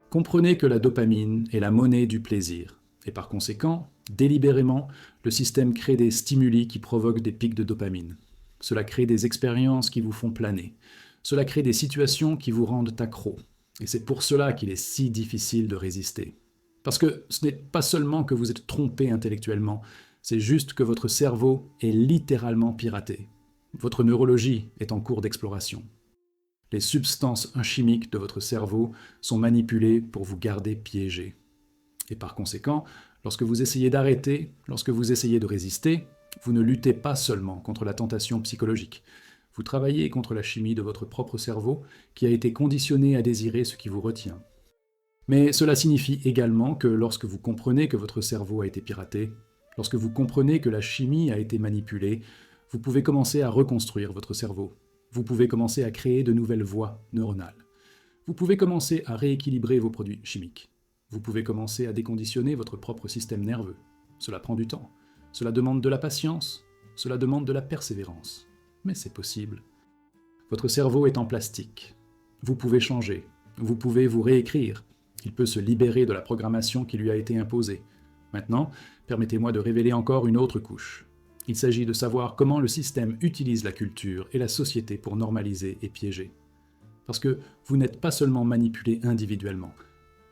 Comprenez que la dopamine est la monnaie du plaisir, et par conséquent, délibérément, le système crée des stimuli qui provoquent des pics de dopamine. Cela crée des expériences qui vous font planer. Cela crée des situations qui vous rendent accro. Et c'est pour cela qu'il est si difficile de résister. Parce que ce n'est pas seulement que vous êtes trompé intellectuellement, c'est juste que votre cerveau est littéralement piraté. Votre neurologie est en cours d'exploration. Les substances chimiques de votre cerveau sont manipulées pour vous garder piégé. Et par conséquent, lorsque vous essayez d'arrêter, lorsque vous essayez de résister, vous ne luttez pas seulement contre la tentation psychologique. Vous travaillez contre la chimie de votre propre cerveau qui a été conditionné à désirer ce qui vous retient. Mais cela signifie également que lorsque vous comprenez que votre cerveau a été piraté, lorsque vous comprenez que la chimie a été manipulée, vous pouvez commencer à reconstruire votre cerveau. Vous pouvez commencer à créer de nouvelles voies neuronales. Vous pouvez commencer à rééquilibrer vos produits chimiques. Vous pouvez commencer à déconditionner votre propre système nerveux. Cela prend du temps. Cela demande de la patience. Cela demande de la persévérance. Mais c'est possible. Votre cerveau est en plastique. Vous pouvez changer. Vous pouvez vous réécrire. Il peut se libérer de la programmation qui lui a été imposée. Maintenant, permettez-moi de révéler encore une autre couche. Il s'agit de savoir comment le système utilise la culture et la société pour normaliser et piéger. Parce que vous n'êtes pas seulement manipulé individuellement,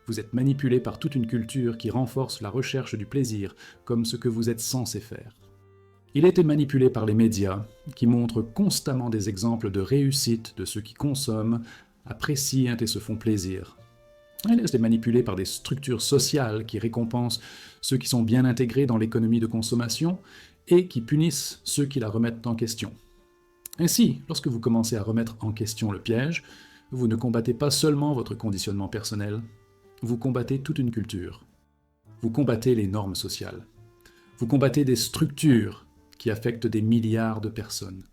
vous êtes manipulé par toute une culture qui renforce la recherche du plaisir comme ce que vous êtes censé faire. Il a été manipulé par les médias, qui montrent constamment des exemples de réussite de ceux qui consomment, apprécient et se font plaisir. Il est manipulé par des structures sociales qui récompensent ceux qui sont bien intégrés dans l'économie de consommation et qui punissent ceux qui la remettent en question. Ainsi, lorsque vous commencez à remettre en question le piège, vous ne combattez pas seulement votre conditionnement personnel, vous combattez toute une culture. Vous combattez les normes sociales. Vous combattez des structures qui affectent des milliards de personnes.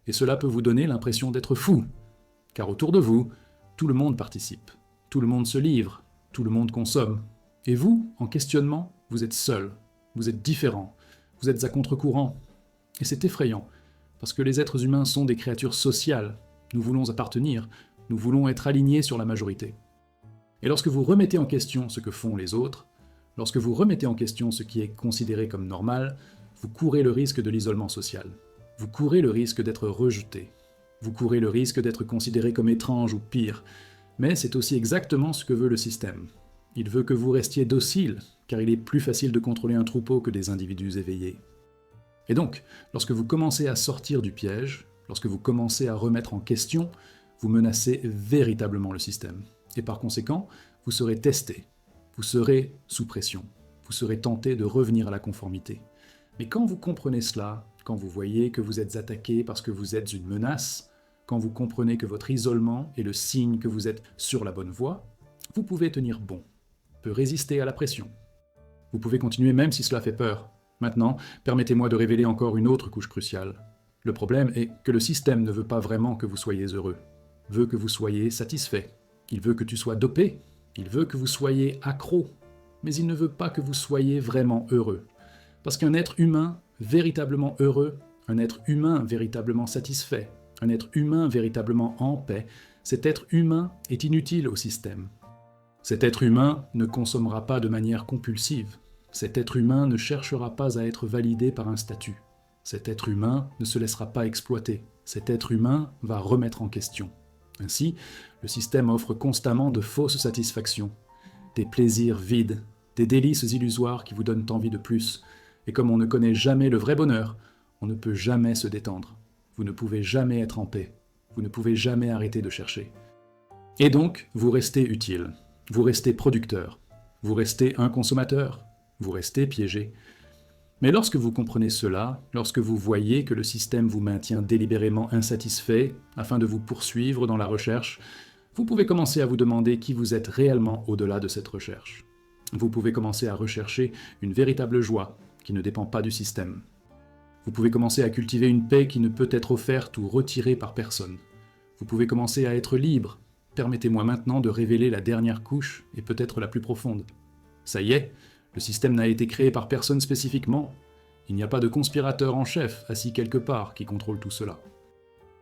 Et cela peut vous donner l'impression d'être fou, car autour de vous, tout le monde participe, tout le monde se livre, tout le monde consomme. Et vous, en questionnement, vous êtes seul, vous êtes différent, vous êtes à contre-courant. Et c'est effrayant, parce que les êtres humains sont des créatures sociales. Nous voulons appartenir, nous voulons être alignés sur la majorité. Et lorsque vous remettez en question ce que font les autres, lorsque vous remettez en question ce qui est considéré comme normal, vous courez le risque de l'isolement social. Vous courez le risque d'être rejeté. Vous courez le risque d'être considéré comme étrange ou pire. Mais c'est aussi exactement ce que veut le système. Il veut que vous restiez docile, car il est plus facile de contrôler un troupeau que des individus éveillés. Et donc, lorsque vous commencez à sortir du piège, lorsque vous commencez à remettre en question, vous menacez véritablement le système. Et par conséquent, vous serez testé, vous serez sous pression, vous serez tenté de revenir à la conformité. Mais quand vous comprenez cela, quand vous voyez que vous êtes attaqué parce que vous êtes une menace, quand vous comprenez que votre isolement est le signe que vous êtes sur la bonne voie, vous pouvez tenir bon, peut résister à la pression. Vous pouvez continuer même si cela fait peur. Maintenant, permettez-moi de révéler encore une autre couche cruciale. Le problème est que le système ne veut pas vraiment que vous soyez heureux, veut que vous soyez satisfait. Il veut que tu sois dopé, il veut que vous soyez accro, mais il ne veut pas que vous soyez vraiment heureux. Parce qu'un être humain véritablement heureux, un être humain véritablement satisfait, un être humain véritablement en paix, cet être humain est inutile au système. Cet être humain ne consommera pas de manière compulsive. Cet être humain ne cherchera pas à être validé par un statut. Cet être humain ne se laissera pas exploiter. Cet être humain va remettre en question. Ainsi, le système offre constamment de fausses satisfactions, des plaisirs vides, des délices illusoires qui vous donnent envie de plus. Et comme on ne connaît jamais le vrai bonheur, on ne peut jamais se détendre. Vous ne pouvez jamais être en paix. Vous ne pouvez jamais arrêter de chercher. Et donc, vous restez utile. Vous restez producteur. Vous restez un consommateur. Vous restez piégé. Mais lorsque vous comprenez cela, lorsque vous voyez que le système vous maintient délibérément insatisfait afin de vous poursuivre dans la recherche, vous pouvez commencer à vous demander qui vous êtes réellement au-delà de cette recherche. Vous pouvez commencer à rechercher une véritable joie qui ne dépend pas du système. Vous pouvez commencer à cultiver une paix qui ne peut être offerte ou retirée par personne. Vous pouvez commencer à être libre. Permettez-moi maintenant de révéler la dernière couche et peut-être la plus profonde. Ça y est, le système n'a été créé par personne spécifiquement. Il n'y a pas de conspirateur en chef assis quelque part qui contrôle tout cela.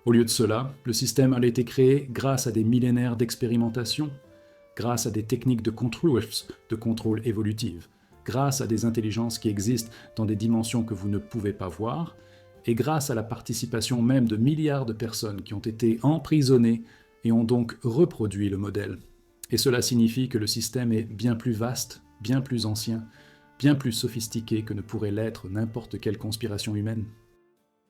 Au lieu de cela, le système a été créé grâce à des millénaires d'expérimentation, grâce à des techniques de contrôle évolutive, grâce à des intelligences qui existent dans des dimensions que vous ne pouvez pas voir, et grâce à la participation même de milliards de personnes qui ont été emprisonnées et ont donc reproduit le modèle. Et cela signifie que le système est bien plus vaste, bien plus ancien, bien plus sophistiqué que ne pourrait l'être n'importe quelle conspiration humaine.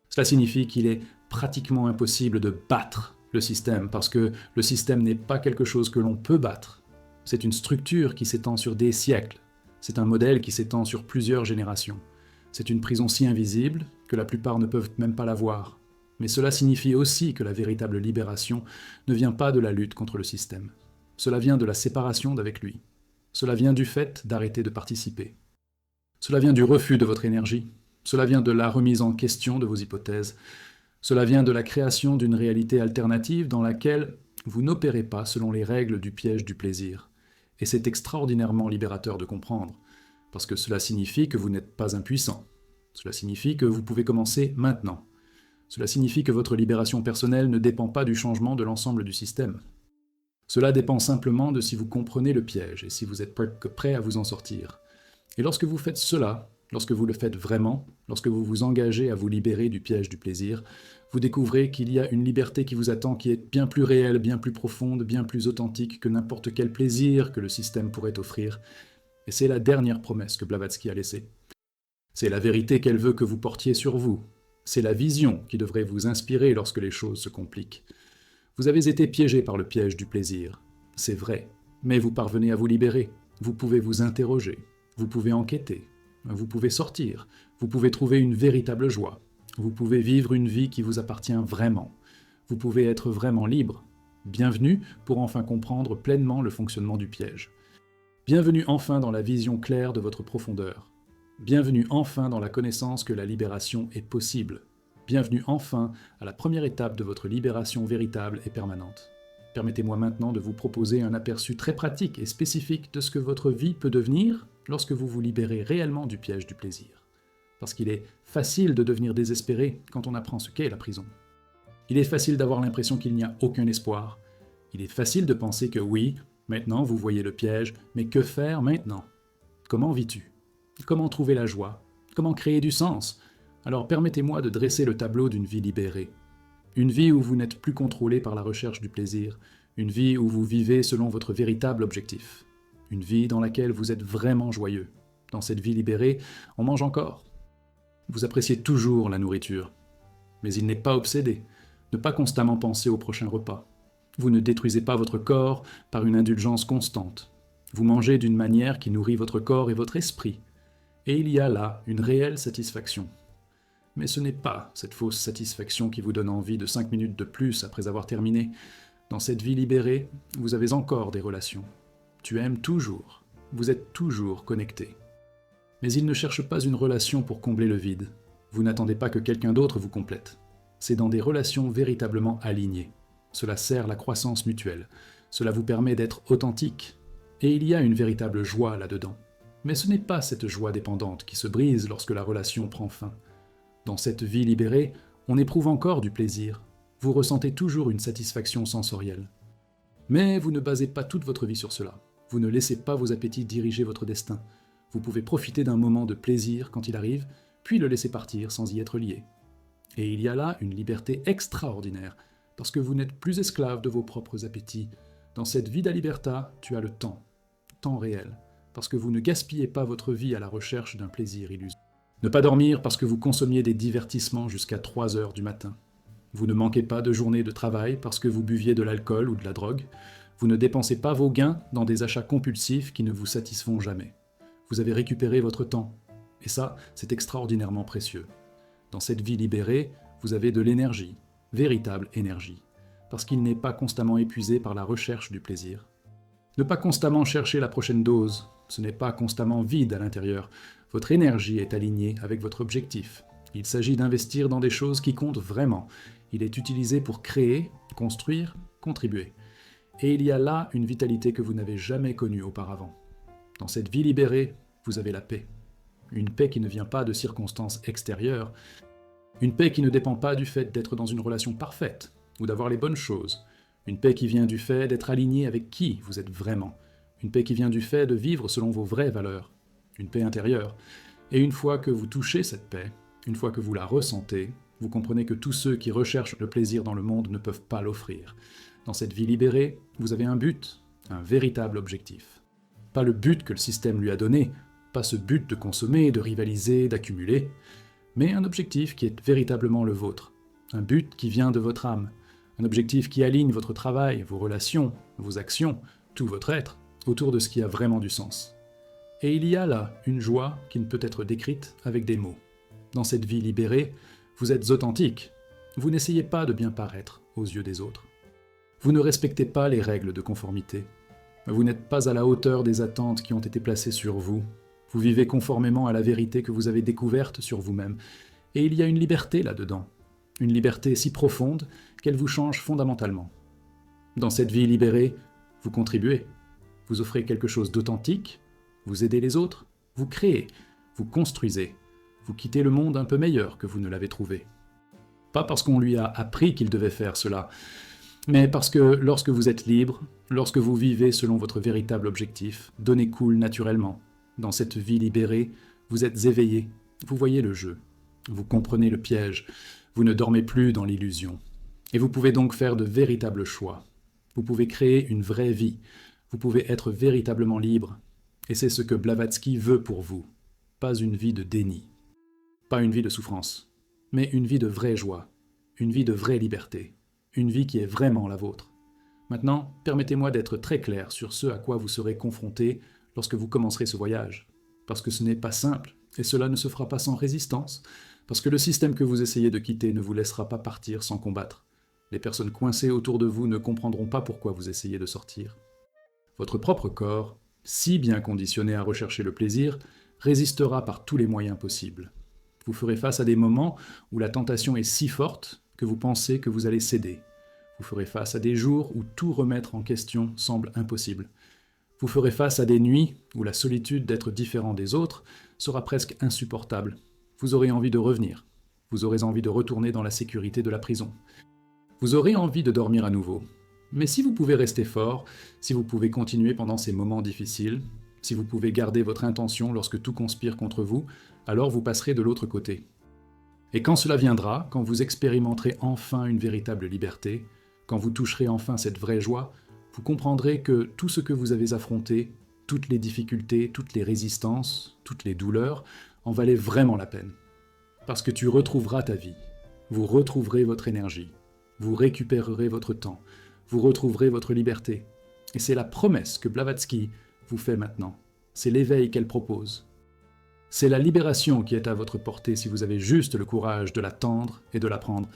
Cela signifie qu'il est pratiquement impossible de battre le système, parce que le système n'est pas quelque chose que l'on peut battre. C'est une structure qui s'étend sur des siècles. C'est un modèle qui s'étend sur plusieurs générations. C'est une prison si invisible que la plupart ne peuvent même pas la voir. Mais cela signifie aussi que la véritable libération ne vient pas de la lutte contre le système. Cela vient de la séparation d'avec lui. Cela vient du fait d'arrêter de participer. Cela vient du refus de votre énergie. Cela vient de la remise en question de vos hypothèses. Cela vient de la création d'une réalité alternative dans laquelle vous n'opérez pas selon les règles du piège du plaisir. Et c'est extraordinairement libérateur de comprendre, parce que cela signifie que vous n'êtes pas impuissant. Cela signifie que vous pouvez commencer maintenant. Cela signifie que votre libération personnelle ne dépend pas du changement de l'ensemble du système. Cela dépend simplement de si vous comprenez le piège et si vous êtes prêt à vous en sortir. Et lorsque vous faites cela, lorsque vous le faites vraiment, lorsque vous vous engagez à vous libérer du piège du plaisir, vous découvrez qu'il y a une liberté qui vous attend qui est bien plus réelle, bien plus profonde, bien plus authentique que n'importe quel plaisir que le système pourrait offrir. Et c'est la dernière promesse que Blavatsky a laissée. C'est la vérité qu'elle veut que vous portiez sur vous. C'est la vision qui devrait vous inspirer lorsque les choses se compliquent. Vous avez été piégé par le piège du plaisir. C'est vrai, mais vous parvenez à vous libérer. Vous pouvez vous interroger. Vous pouvez enquêter. Vous pouvez sortir. Vous pouvez trouver une véritable joie. Vous pouvez vivre une vie qui vous appartient vraiment. Vous pouvez être vraiment libre. Bienvenue pour enfin comprendre pleinement le fonctionnement du piège. Bienvenue enfin dans la vision claire de votre profondeur. Bienvenue enfin dans la connaissance que la libération est possible. Bienvenue enfin à la première étape de votre libération véritable et permanente. Permettez-moi maintenant de vous proposer un aperçu très pratique et spécifique de ce que votre vie peut devenir lorsque vous vous libérez réellement du piège du plaisir. Parce qu'il est facile de devenir désespéré quand on apprend ce qu'est la prison. Il est facile d'avoir l'impression qu'il n'y a aucun espoir. Il est facile de penser que oui, maintenant vous voyez le piège, mais que faire maintenant? Comment vis-tu? Comment trouver la joie? Comment créer du sens? Alors permettez-moi de dresser le tableau d'une vie libérée. Une vie où vous n'êtes plus contrôlé par la recherche du plaisir. Une vie où vous vivez selon votre véritable objectif. Une vie dans laquelle vous êtes vraiment joyeux. Dans cette vie libérée, on mange encore. Vous appréciez toujours la nourriture. Mais il n'est pas obsédé. Ne pas constamment penser au prochain repas. Vous ne détruisez pas votre corps par une indulgence constante. Vous mangez d'une manière qui nourrit votre corps et votre esprit. Et il y a là une réelle satisfaction. Mais ce n'est pas cette fausse satisfaction qui vous donne envie de 5 minutes de plus après avoir terminé. Dans cette vie libérée, vous avez encore des relations. Tu aimes toujours. Vous êtes toujours connecté. Mais il ne cherche pas une relation pour combler le vide. Vous n'attendez pas que quelqu'un d'autre vous complète. C'est dans des relations véritablement alignées. Cela sert la croissance mutuelle. Cela vous permet d'être authentique. Et il y a une véritable joie là-dedans. Mais ce n'est pas cette joie dépendante qui se brise lorsque la relation prend fin. Dans cette vie libérée, on éprouve encore du plaisir. Vous ressentez toujours une satisfaction sensorielle. Mais vous ne basez pas toute votre vie sur cela. Vous ne laissez pas vos appétits diriger votre destin. Vous pouvez profiter d'un moment de plaisir quand il arrive, puis le laisser partir sans y être lié. Et il y a là une liberté extraordinaire, parce que vous n'êtes plus esclave de vos propres appétits. Dans cette vida libertà, tu as le temps réel, parce que vous ne gaspillez pas votre vie à la recherche d'un plaisir illusoire. Ne pas dormir parce que vous consommiez des divertissements jusqu'à 3 heures du matin. Vous ne manquez pas de journée de travail parce que vous buviez de l'alcool ou de la drogue. Vous ne dépensez pas vos gains dans des achats compulsifs qui ne vous satisfont jamais. Vous avez récupéré votre temps. Et ça, c'est extraordinairement précieux. Dans cette vie libérée, vous avez de l'énergie, véritable énergie, parce qu'il n'est pas constamment épuisé par la recherche du plaisir. Ne pas constamment chercher la prochaine dose, ce n'est pas constamment vide à l'intérieur. Votre énergie est alignée avec votre objectif. Il s'agit d'investir dans des choses qui comptent vraiment. Il est utilisé pour créer, construire, contribuer. Et il y a là une vitalité que vous n'avez jamais connue auparavant. Dans cette vie libérée, vous avez la paix. Une paix qui ne vient pas de circonstances extérieures. Une paix qui ne dépend pas du fait d'être dans une relation parfaite ou d'avoir les bonnes choses. Une paix qui vient du fait d'être aligné avec qui vous êtes vraiment. Une paix qui vient du fait de vivre selon vos vraies valeurs. Une paix intérieure. Et une fois que vous touchez cette paix, une fois que vous la ressentez, vous comprenez que tous ceux qui recherchent le plaisir dans le monde ne peuvent pas l'offrir. Dans cette vie libérée, vous avez un but, un véritable objectif. Pas le but que le système lui a donné, pas ce but de consommer, de rivaliser, d'accumuler, mais un objectif qui est véritablement le vôtre. Un but qui vient de votre âme. Un objectif qui aligne votre travail, vos relations, vos actions, tout votre être, autour de ce qui a vraiment du sens. Et il y a là une joie qui ne peut être décrite avec des mots. Dans cette vie libérée, vous êtes authentique. Vous n'essayez pas de bien paraître aux yeux des autres. Vous ne respectez pas les règles de conformité. Vous n'êtes pas à la hauteur des attentes qui ont été placées sur vous. Vous vivez conformément à la vérité que vous avez découverte sur vous-même. Et il y a une liberté là-dedans. Une liberté si profonde qu'elle vous change fondamentalement. Dans cette vie libérée, vous contribuez. vous offrez quelque chose d'authentique, vous aidez les autres, vous créez, vous construisez, vous quittez le monde un peu meilleur que vous ne l'avez trouvé. Pas parce qu'on lui a appris qu'il devait faire cela, mais parce que lorsque vous êtes libre, lorsque vous vivez selon votre véritable objectif, donnez coule naturellement. Dans cette vie libérée, vous êtes éveillé, vous voyez le jeu, vous comprenez le piège, vous ne dormez plus dans l'illusion. Et vous pouvez donc faire de véritables choix. Vous pouvez créer une vraie vie, vous pouvez être véritablement libre. Et c'est ce que Blavatsky veut pour vous. Pas une vie de déni, pas une vie de souffrance, mais une vie de vraie joie, une vie de vraie liberté, une vie qui est vraiment la vôtre. Maintenant, permettez-moi d'être très clair sur ce à quoi vous serez confronté lorsque vous commencerez ce voyage. Parce que ce n'est pas simple, et cela ne se fera pas sans résistance, parce que le système que vous essayez de quitter ne vous laissera pas partir sans combattre. Les personnes coincées autour de vous ne comprendront pas pourquoi vous essayez de sortir. Votre propre corps, si bien conditionné à rechercher le plaisir, résistera par tous les moyens possibles. Vous ferez face à des moments où la tentation est si forte que vous pensez que vous allez céder. Vous ferez face à des jours où tout remettre en question semble impossible. Vous ferez face à des nuits où la solitude d'être différent des autres sera presque insupportable. Vous aurez envie de revenir. Vous aurez envie de retourner dans la sécurité de la prison. Vous aurez envie de dormir à nouveau. Mais si vous pouvez rester fort, si vous pouvez continuer pendant ces moments difficiles, si vous pouvez garder votre intention lorsque tout conspire contre vous, alors vous passerez de l'autre côté. Et quand cela viendra, quand vous expérimenterez enfin une véritable liberté, quand vous toucherez enfin cette vraie joie, vous comprendrez que tout ce que vous avez affronté, toutes les difficultés, toutes les résistances, toutes les douleurs, en valaient vraiment la peine. Parce que tu retrouveras ta vie, vous retrouverez votre énergie, vous récupérerez votre temps, vous retrouverez votre liberté. Et c'est la promesse que Blavatsky vous fait maintenant. C'est l'éveil qu'elle propose. C'est la libération qui est à votre portée si vous avez juste le courage de l'attendre et de la prendre.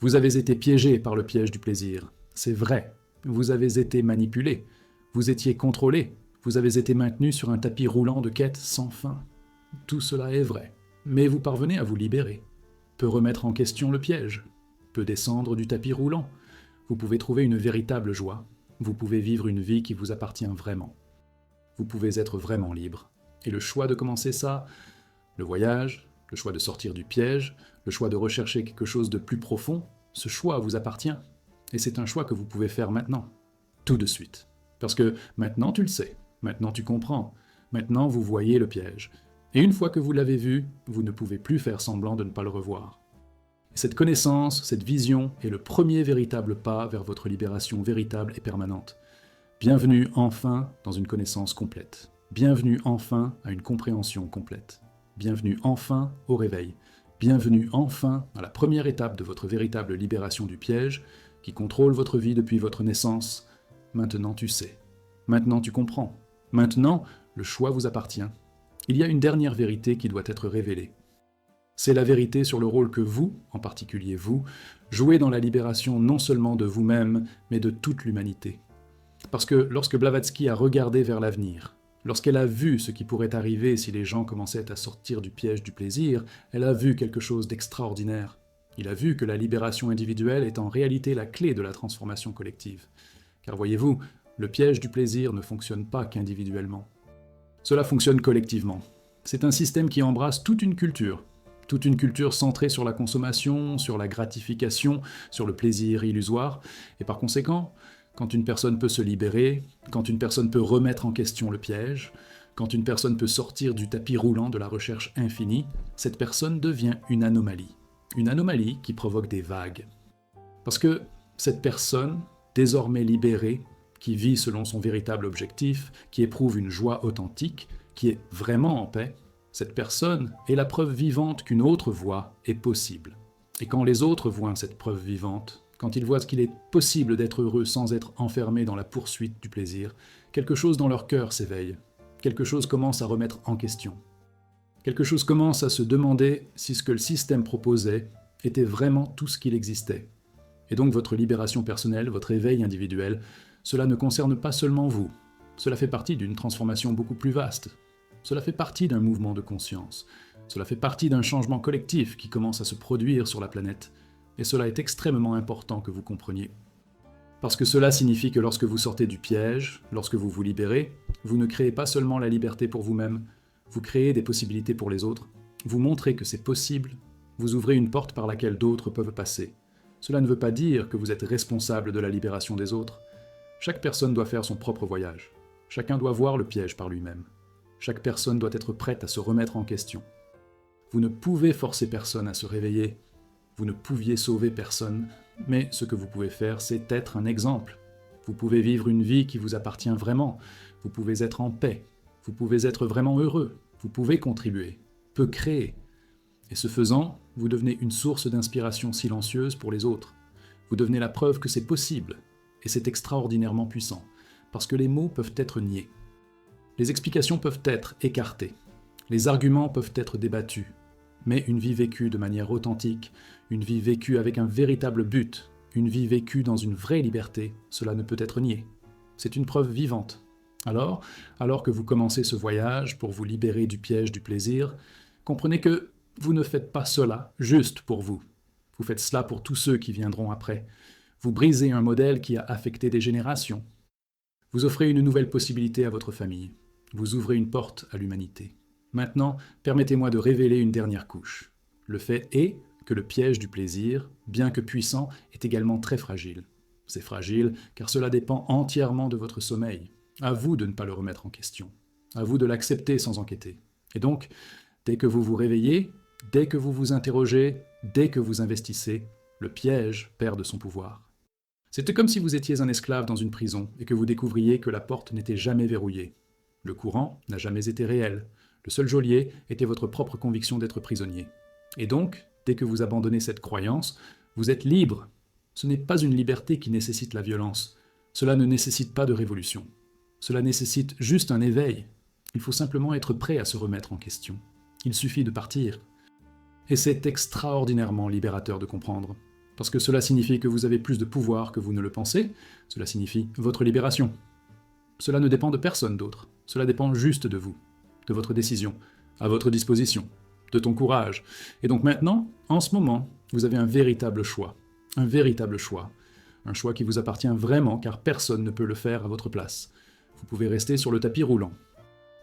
Vous avez été piégé par le piège du plaisir. C'est vrai. Vous avez été manipulé. Vous étiez contrôlé. Vous avez été maintenu sur un tapis roulant de quêtes sans fin. Tout cela est vrai. Mais vous parvenez à vous libérer. Peut remettre en question le piège. Peut descendre du tapis roulant. Vous pouvez trouver une véritable joie. Vous pouvez vivre une vie qui vous appartient vraiment. Vous pouvez être vraiment libre. Et le choix de commencer ça, le voyage, le choix de sortir du piège, le choix de rechercher quelque chose de plus profond, ce choix vous appartient. Et c'est un choix que vous pouvez faire maintenant, tout de suite. Parce que maintenant tu le sais, maintenant tu comprends, maintenant vous voyez le piège. Et une fois que vous l'avez vu, vous ne pouvez plus faire semblant de ne pas le revoir. Et cette connaissance, cette vision est le premier véritable pas vers votre libération véritable et permanente. Bienvenue enfin dans une connaissance complète. Bienvenue enfin à une compréhension complète. Bienvenue enfin au réveil. Bienvenue enfin à la première étape de votre véritable libération du piège qui contrôle votre vie depuis votre naissance. Maintenant tu sais. Maintenant tu comprends. Maintenant, le choix vous appartient. Il y a une dernière vérité qui doit être révélée. C'est la vérité sur le rôle que vous, en particulier vous, jouez dans la libération non seulement de vous-même, mais de toute l'humanité. Parce que lorsque Blavatsky a regardé vers l'avenir, lorsqu'elle a vu ce qui pourrait arriver si les gens commençaient à sortir du piège du plaisir, elle a vu quelque chose d'extraordinaire. Il a vu que la libération individuelle est en réalité la clé de la transformation collective. Car voyez-vous, le piège du plaisir ne fonctionne pas qu'individuellement. Cela fonctionne collectivement. C'est un système qui embrasse toute une culture centrée sur la consommation, sur la gratification, sur le plaisir illusoire, et par conséquent, quand une personne peut se libérer, quand une personne peut remettre en question le piège, quand une personne peut sortir du tapis roulant de la recherche infinie, cette personne devient une anomalie qui provoque des vagues. Parce que cette personne, désormais libérée, qui vit selon son véritable objectif, qui éprouve une joie authentique, qui est vraiment en paix, cette personne est la preuve vivante qu'une autre voie est possible. Et quand les autres voient cette preuve vivante, quand ils voient qu'il est possible d'être heureux sans être enfermé dans la poursuite du plaisir, quelque chose dans leur cœur s'éveille, quelque chose commence à remettre en question. Quelque chose commence à se demander si ce que le système proposait était vraiment tout ce qu'il existait. Et donc votre libération personnelle, votre éveil individuel, cela ne concerne pas seulement vous. Cela fait partie d'une transformation beaucoup plus vaste. Cela fait partie d'un mouvement de conscience. Cela fait partie d'un changement collectif qui commence à se produire sur la planète. Et cela est extrêmement important que vous compreniez. Parce que cela signifie que lorsque vous sortez du piège, lorsque vous vous libérez, vous ne créez pas seulement la liberté pour vous-même, vous créez des possibilités pour les autres, vous montrez que c'est possible, vous ouvrez une porte par laquelle d'autres peuvent passer. Cela ne veut pas dire que vous êtes responsable de la libération des autres. Chaque personne doit faire son propre voyage. Chacun doit voir le piège par lui-même. Chaque personne doit être prête à se remettre en question. Vous ne pouvez forcer personne à se réveiller. Vous ne pouviez sauver personne, mais ce que vous pouvez faire, c'est être un exemple. Vous pouvez vivre une vie qui vous appartient vraiment. Vous pouvez être en paix. Vous pouvez être vraiment heureux. Vous pouvez contribuer, peut créer. Et ce faisant, vous devenez une source d'inspiration silencieuse pour les autres. Vous devenez la preuve que c'est possible. Et c'est extraordinairement puissant, parce que les mots peuvent être niés. Les explications peuvent être écartées. Les arguments peuvent être débattus. Mais une vie vécue de manière authentique, une vie vécue avec un véritable but, une vie vécue dans une vraie liberté, cela ne peut être nié. C'est une preuve vivante. Alors que vous commencez ce voyage pour vous libérer du piège du plaisir, comprenez que vous ne faites pas cela juste pour vous. Vous faites cela pour tous ceux qui viendront après. Vous brisez un modèle qui a affecté des générations. Vous offrez une nouvelle possibilité à votre famille. Vous ouvrez une porte à l'humanité. Maintenant, permettez-moi de révéler une dernière couche. Le fait est que le piège du plaisir, bien que puissant, est également très fragile. C'est fragile car cela dépend entièrement de votre sommeil. À vous de ne pas le remettre en question. À vous de l'accepter sans enquêter. Et donc, dès que vous vous réveillez, dès que vous vous interrogez, dès que vous investissez, le piège perd de son pouvoir. C'était comme si vous étiez un esclave dans une prison et que vous découvriez que la porte n'était jamais verrouillée. Le courant n'a jamais été réel. Le seul geôlier était votre propre conviction d'être prisonnier. Et donc, dès que vous abandonnez cette croyance, vous êtes libre. Ce n'est pas une liberté qui nécessite la violence. Cela ne nécessite pas de révolution. Cela nécessite juste un éveil. Il faut simplement être prêt à se remettre en question. Il suffit de partir. Et c'est extraordinairement libérateur de comprendre. Parce que cela signifie que vous avez plus de pouvoir que vous ne le pensez. Cela signifie votre libération. Cela ne dépend de personne d'autre. Cela dépend juste de vous, de votre décision, à votre disposition, de ton courage. Et donc maintenant, en ce moment, vous avez un véritable choix. Un véritable choix. Un choix qui vous appartient vraiment car personne ne peut le faire à votre place. Vous pouvez rester sur le tapis roulant.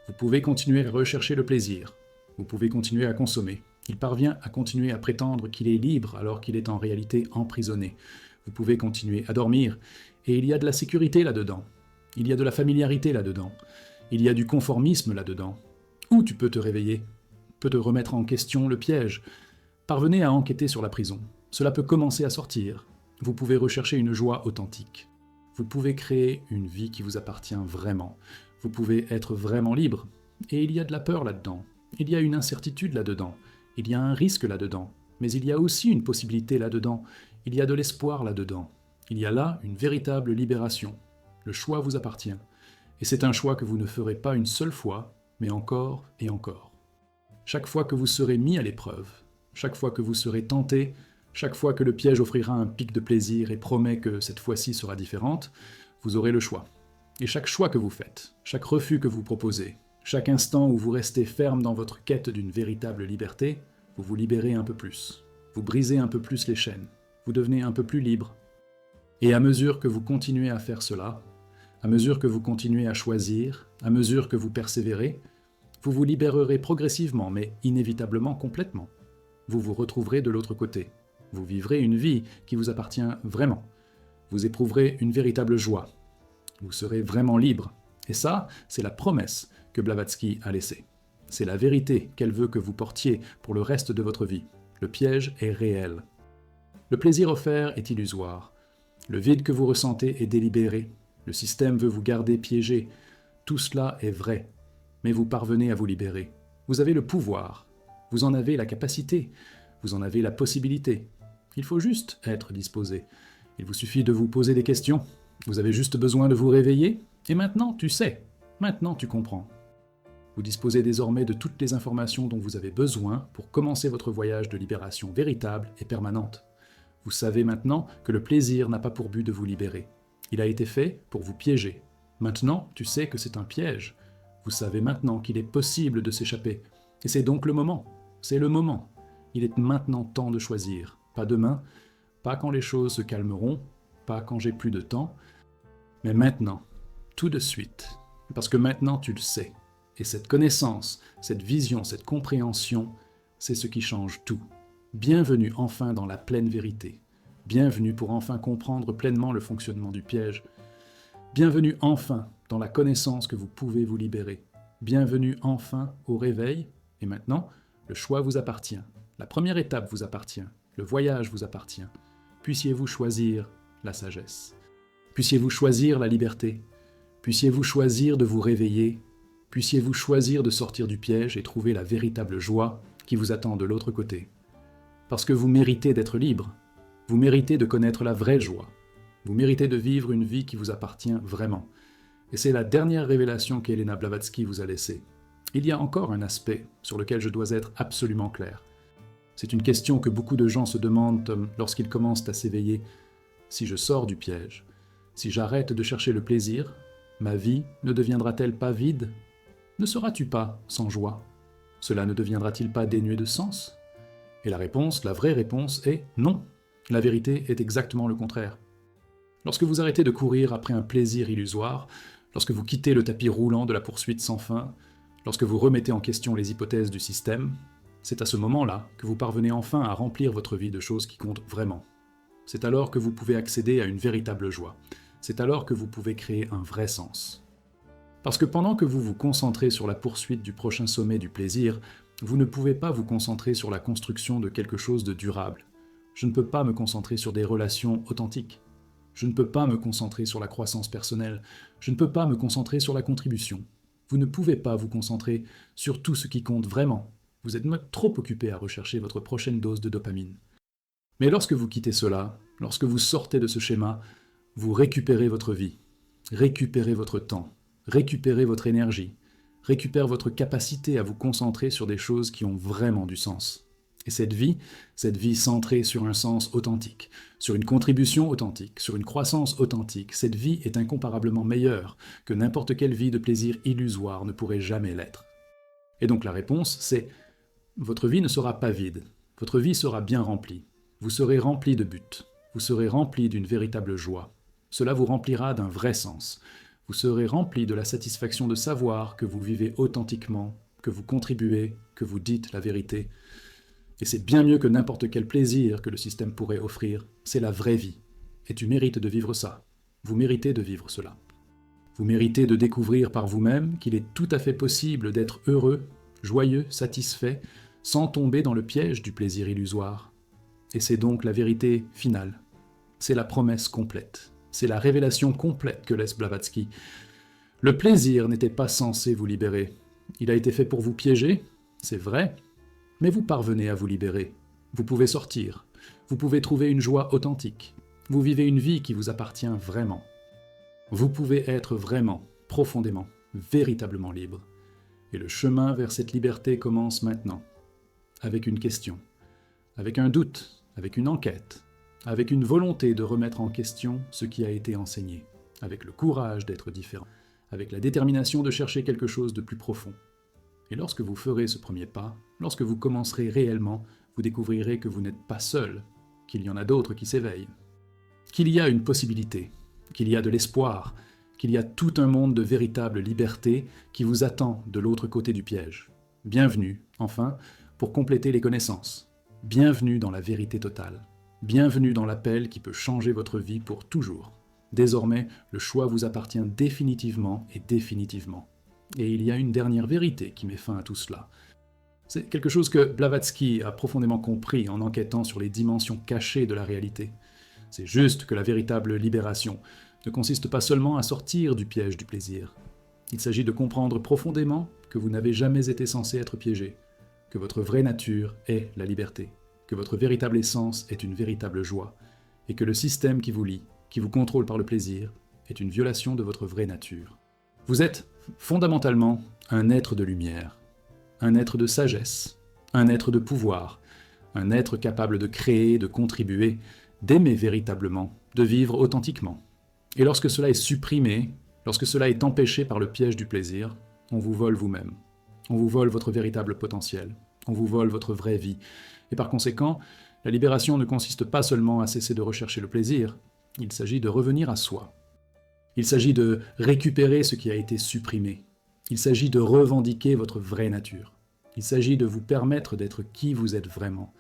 Vous pouvez continuer à rechercher le plaisir. Vous pouvez continuer à consommer. Il parvient à continuer à prétendre qu'il est libre alors qu'il est en réalité emprisonné. Vous pouvez continuer à dormir. Et il y a de la sécurité là-dedans. Il y a de la familiarité là-dedans. Il y a du conformisme là-dedans. Ou tu peux te réveiller, peut te remettre en question le piège. Parvenez à enquêter sur la prison. Cela peut commencer à sortir. Vous pouvez rechercher une joie authentique. Vous pouvez créer une vie qui vous appartient vraiment. Vous pouvez être vraiment libre. Et il y a de la peur là-dedans. Il y a une incertitude là-dedans. Il y a un risque là-dedans. Mais il y a aussi une possibilité là-dedans. Il y a de l'espoir là-dedans. Il y a là une véritable libération. Le choix vous appartient. Et c'est un choix que vous ne ferez pas une seule fois, mais encore et encore. Chaque fois que vous serez mis à l'épreuve, chaque fois que vous serez tenté, chaque fois que le piège offrira un pic de plaisir et promet que cette fois-ci sera différente, vous aurez le choix. Et chaque choix que vous faites, chaque refus que vous proposez, chaque instant où vous restez ferme dans votre quête d'une véritable liberté, vous vous libérez un peu plus. Vous brisez un peu plus les chaînes. Vous devenez un peu plus libre. Et à mesure que vous continuez à faire cela, à mesure que vous continuez à choisir, à mesure que vous persévérez, vous vous libérerez progressivement, mais inévitablement complètement. Vous vous retrouverez de l'autre côté. Vous vivrez une vie qui vous appartient vraiment. Vous éprouverez une véritable joie. Vous serez vraiment libre. Et ça, c'est la promesse que Blavatsky a laissée. C'est la vérité qu'elle veut que vous portiez pour le reste de votre vie. Le piège est réel. Le plaisir offert est illusoire. Le vide que vous ressentez est délibéré. Le système veut vous garder piégé. Tout cela est vrai. Mais vous parvenez à vous libérer. Vous avez le pouvoir. Vous en avez la capacité. Vous en avez la possibilité. Il faut juste être disposé. Il vous suffit de vous poser des questions. Vous avez juste besoin de vous réveiller. Et maintenant, tu sais. Maintenant, tu comprends. Vous disposez désormais de toutes les informations dont vous avez besoin pour commencer votre voyage de libération véritable et permanente. Vous savez maintenant que le plaisir n'a pas pour but de vous libérer. Il a été fait pour vous piéger. Maintenant, tu sais que c'est un piège. Vous savez maintenant qu'il est possible de s'échapper. Et c'est donc le moment. C'est le moment. Il est maintenant temps de choisir. Pas demain, pas quand les choses se calmeront, pas quand j'ai plus de temps, mais maintenant, tout de suite, parce que maintenant tu le sais. Et cette connaissance, cette vision, cette compréhension, c'est ce qui change tout. Bienvenue enfin dans la pleine vérité. Bienvenue pour enfin comprendre pleinement le fonctionnement du piège. Bienvenue enfin dans la connaissance que vous pouvez vous libérer. Bienvenue enfin au réveil. Et maintenant, le choix vous appartient. La première étape vous appartient. Le voyage vous appartient. Puissiez-vous choisir la sagesse. Puissiez-vous choisir la liberté. Puissiez-vous choisir de vous réveiller. Puissiez-vous choisir de sortir du piège et trouver la véritable joie qui vous attend de l'autre côté. Parce que vous méritez d'être libre. Vous méritez de connaître la vraie joie. Vous méritez de vivre une vie qui vous appartient vraiment. Et c'est la dernière révélation qu'Elena Blavatsky vous a laissée. Il y a encore un aspect sur lequel je dois être absolument clair. C'est une question que beaucoup de gens se demandent lorsqu'ils commencent à s'éveiller. Si je sors du piège, si j'arrête de chercher le plaisir, ma vie ne deviendra-t-elle pas vide? Ne seras-tu pas sans joie? Cela ne deviendra-t-il pas dénué de sens? Et la réponse, la vraie réponse est non. La vérité est exactement le contraire. Lorsque vous arrêtez de courir après un plaisir illusoire, lorsque vous quittez le tapis roulant de la poursuite sans fin, lorsque vous remettez en question les hypothèses du système, c'est à ce moment-là que vous parvenez enfin à remplir votre vie de choses qui comptent vraiment. C'est alors que vous pouvez accéder à une véritable joie. C'est alors que vous pouvez créer un vrai sens. Parce que pendant que vous vous concentrez sur la poursuite du prochain sommet du plaisir, vous ne pouvez pas vous concentrer sur la construction de quelque chose de durable. Je ne peux pas me concentrer sur des relations authentiques. Je ne peux pas me concentrer sur la croissance personnelle. Je ne peux pas me concentrer sur la contribution. Vous ne pouvez pas vous concentrer sur tout ce qui compte vraiment. Vous êtes trop occupé à rechercher votre prochaine dose de dopamine. Mais lorsque vous quittez cela, lorsque vous sortez de ce schéma, vous récupérez votre vie, récupérez votre temps, récupérez votre énergie, récupérez votre capacité à vous concentrer sur des choses qui ont vraiment du sens. Et cette vie centrée sur un sens authentique, sur une contribution authentique, sur une croissance authentique, cette vie est incomparablement meilleure que n'importe quelle vie de plaisir illusoire ne pourrait jamais l'être. Et donc la réponse, c'est votre vie ne sera pas vide, votre vie sera bien remplie. Vous serez rempli de buts, vous serez rempli d'une véritable joie. Cela vous remplira d'un vrai sens. Vous serez rempli de la satisfaction de savoir que vous vivez authentiquement, que vous contribuez, que vous dites la vérité. Et c'est bien mieux que n'importe quel plaisir que le système pourrait offrir. C'est la vraie vie. Et tu mérites de vivre ça. Vous méritez de vivre cela. Vous méritez de découvrir par vous-même qu'il est tout à fait possible d'être heureux, joyeux, satisfait, sans tomber dans le piège du plaisir illusoire. Et c'est donc la vérité finale. C'est la promesse complète. C'est la révélation complète que laisse Blavatsky. Le plaisir n'était pas censé vous libérer. Il a été fait pour vous piéger, c'est vrai, mais vous parvenez à vous libérer. Vous pouvez sortir. Vous pouvez trouver une joie authentique. Vous vivez une vie qui vous appartient vraiment. Vous pouvez être vraiment, profondément, véritablement libre. Et le chemin vers cette liberté commence maintenant. Avec une question, avec un doute, avec une enquête, avec une volonté de remettre en question ce qui a été enseigné, avec le courage d'être différent, avec la détermination de chercher quelque chose de plus profond. Et lorsque vous ferez ce premier pas, lorsque vous commencerez réellement, vous découvrirez que vous n'êtes pas seul, qu'il y en a d'autres qui s'éveillent, qu'il y a une possibilité, qu'il y a de l'espoir, qu'il y a tout un monde de véritable liberté qui vous attend de l'autre côté du piège. Bienvenue, enfin, pour compléter les connaissances. Bienvenue dans la vérité totale. Bienvenue dans l'appel qui peut changer votre vie pour toujours. Désormais, le choix vous appartient définitivement et définitivement. Et il y a une dernière vérité qui met fin à tout cela. C'est quelque chose que Blavatsky a profondément compris en enquêtant sur les dimensions cachées de la réalité. C'est juste que la véritable libération ne consiste pas seulement à sortir du piège du plaisir. Il s'agit de comprendre profondément que vous n'avez jamais été censé être piégé, que votre vraie nature est la liberté, que votre véritable essence est une véritable joie, et que le système qui vous lie, qui vous contrôle par le plaisir, est une violation de votre vraie nature. Vous êtes fondamentalement un être de lumière, un être de sagesse, un être de pouvoir, un être capable de créer, de contribuer, d'aimer véritablement, de vivre authentiquement. Et lorsque cela est supprimé, lorsque cela est empêché par le piège du plaisir, on vous vole vous-même. On vous vole votre véritable potentiel. On vous vole votre vraie vie. Et par conséquent, la libération ne consiste pas seulement à cesser de rechercher le plaisir, Il s'agit de revenir à soi. Il s'agit de récupérer ce qui a été supprimé. Il s'agit de revendiquer votre vraie nature. Il s'agit de vous permettre d'être qui vous êtes vraiment.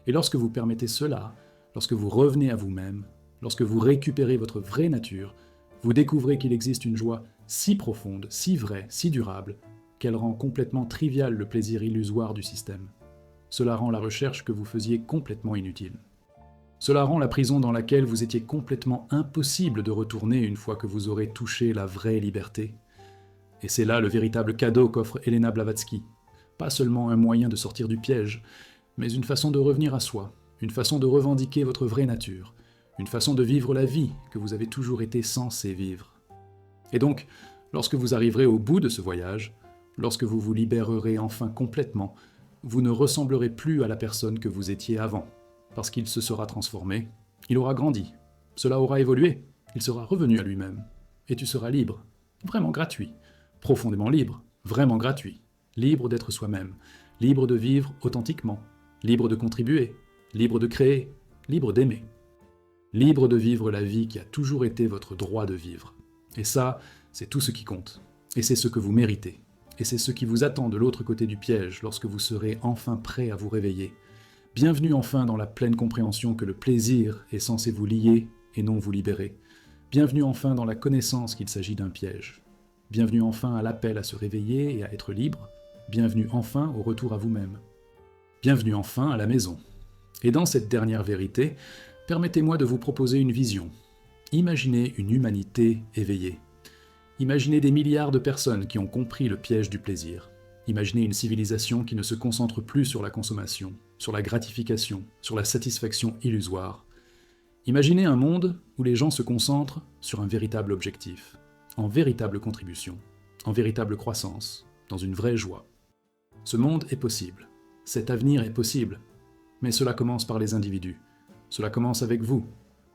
Et lorsque vous permettez cela, lorsque vous revenez à vous-même, lorsque vous récupérez votre vraie nature, vous découvrez qu'il existe une joie si profonde, si vraie, si durable, qu'elle rend complètement trivial le plaisir illusoire du système. Cela rend la recherche que vous faisiez complètement inutile. Cela rend la prison dans laquelle vous étiez complètement impossible de retourner une fois que vous aurez touché la vraie liberté. Et c'est là le véritable cadeau qu'offre Elena Blavatsky. Pas seulement un moyen de sortir du piège, mais une façon de revenir à soi, une façon de revendiquer votre vraie nature, une façon de vivre la vie que vous avez toujours été censé vivre. Et donc, lorsque vous arriverez au bout de ce voyage, lorsque vous vous libérerez enfin complètement, vous ne ressemblerez plus à la personne que vous étiez avant, parce qu'il se sera transformé, il aura grandi, cela aura évolué, il sera revenu à lui-même, et tu seras libre, vraiment gratuit, profondément libre, vraiment gratuit, libre d'être soi-même, libre de vivre authentiquement, libre de contribuer, libre de créer, libre d'aimer, libre de vivre la vie qui a toujours été votre droit de vivre. Et ça, c'est tout ce qui compte, et c'est ce que vous méritez. Et c'est ce qui vous attend de l'autre côté du piège lorsque vous serez enfin prêt à vous réveiller. Bienvenue enfin dans la pleine compréhension que le plaisir est censé vous lier et non vous libérer. Bienvenue enfin dans la connaissance qu'il s'agit d'un piège. Bienvenue enfin à l'appel à se réveiller et à être libre. Bienvenue enfin au retour à vous-même. Bienvenue enfin à la maison. Et dans cette dernière vérité, permettez-moi de vous proposer une vision. Imaginez une humanité éveillée. Imaginez des milliards de personnes qui ont compris le piège du plaisir. Imaginez une civilisation qui ne se concentre plus sur la consommation, sur la gratification, sur la satisfaction illusoire. Imaginez un monde où les gens se concentrent sur un véritable objectif, en véritable contribution, en véritable croissance, dans une vraie joie. Ce monde est possible, cet avenir est possible, mais cela commence par les individus, cela commence avec vous,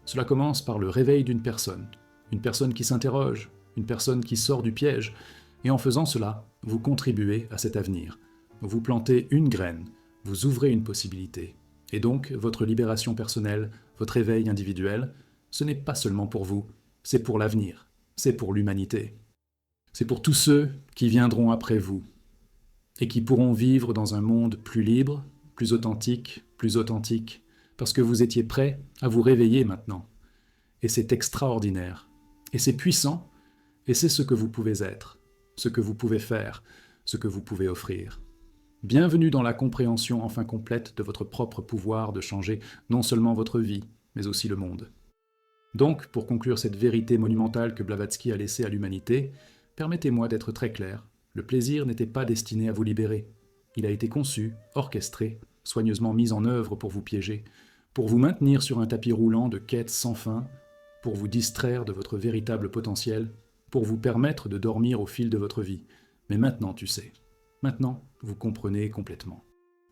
cela commence par le réveil d'une personne qui s'interroge, une personne qui sort du piège, et en faisant cela, vous contribuez à cet avenir. Vous plantez une graine, vous ouvrez une possibilité. Et donc, votre libération personnelle, votre éveil individuel, ce n'est pas seulement pour vous, c'est pour l'avenir, c'est pour l'humanité. C'est pour tous ceux qui viendront après vous, et qui pourront vivre dans un monde plus libre, plus authentique, parce que vous étiez prêts à vous réveiller maintenant. Et c'est extraordinaire, et c'est puissant, et c'est ce que vous pouvez être, ce que vous pouvez faire, ce que vous pouvez offrir. Bienvenue dans la compréhension enfin complète de votre propre pouvoir de changer non seulement votre vie, mais aussi le monde. Donc, pour conclure cette vérité monumentale que Blavatsky a laissée à l'humanité, permettez-moi d'être très clair, le plaisir n'était pas destiné à vous libérer. Il a été conçu, orchestré, soigneusement mis en œuvre pour vous piéger, pour vous maintenir sur un tapis roulant de quêtes sans fin, pour vous distraire de votre véritable potentiel, pour vous permettre de dormir au fil de votre vie. Mais maintenant, tu sais. Maintenant, vous comprenez complètement.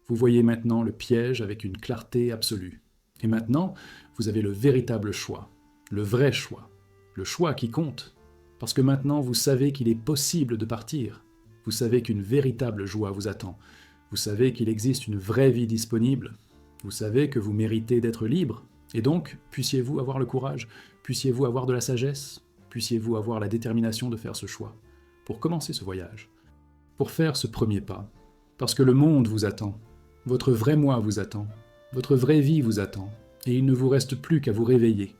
Vous voyez maintenant le piège avec une clarté absolue. Et maintenant, vous avez le véritable choix, le vrai choix, le choix qui compte. Parce que maintenant, vous savez qu'il est possible de partir. Vous savez qu'une véritable joie vous attend. Vous savez qu'il existe une vraie vie disponible. Vous savez que vous méritez d'être libre. Et donc, puissiez-vous avoir le courage, puissiez-vous avoir de la sagesse, puissiez-vous avoir la détermination de faire ce choix, pour commencer ce voyage, pour faire ce premier pas, parce que le monde vous attend, votre vrai moi vous attend, votre vraie vie vous attend, et il ne vous reste plus qu'à vous réveiller,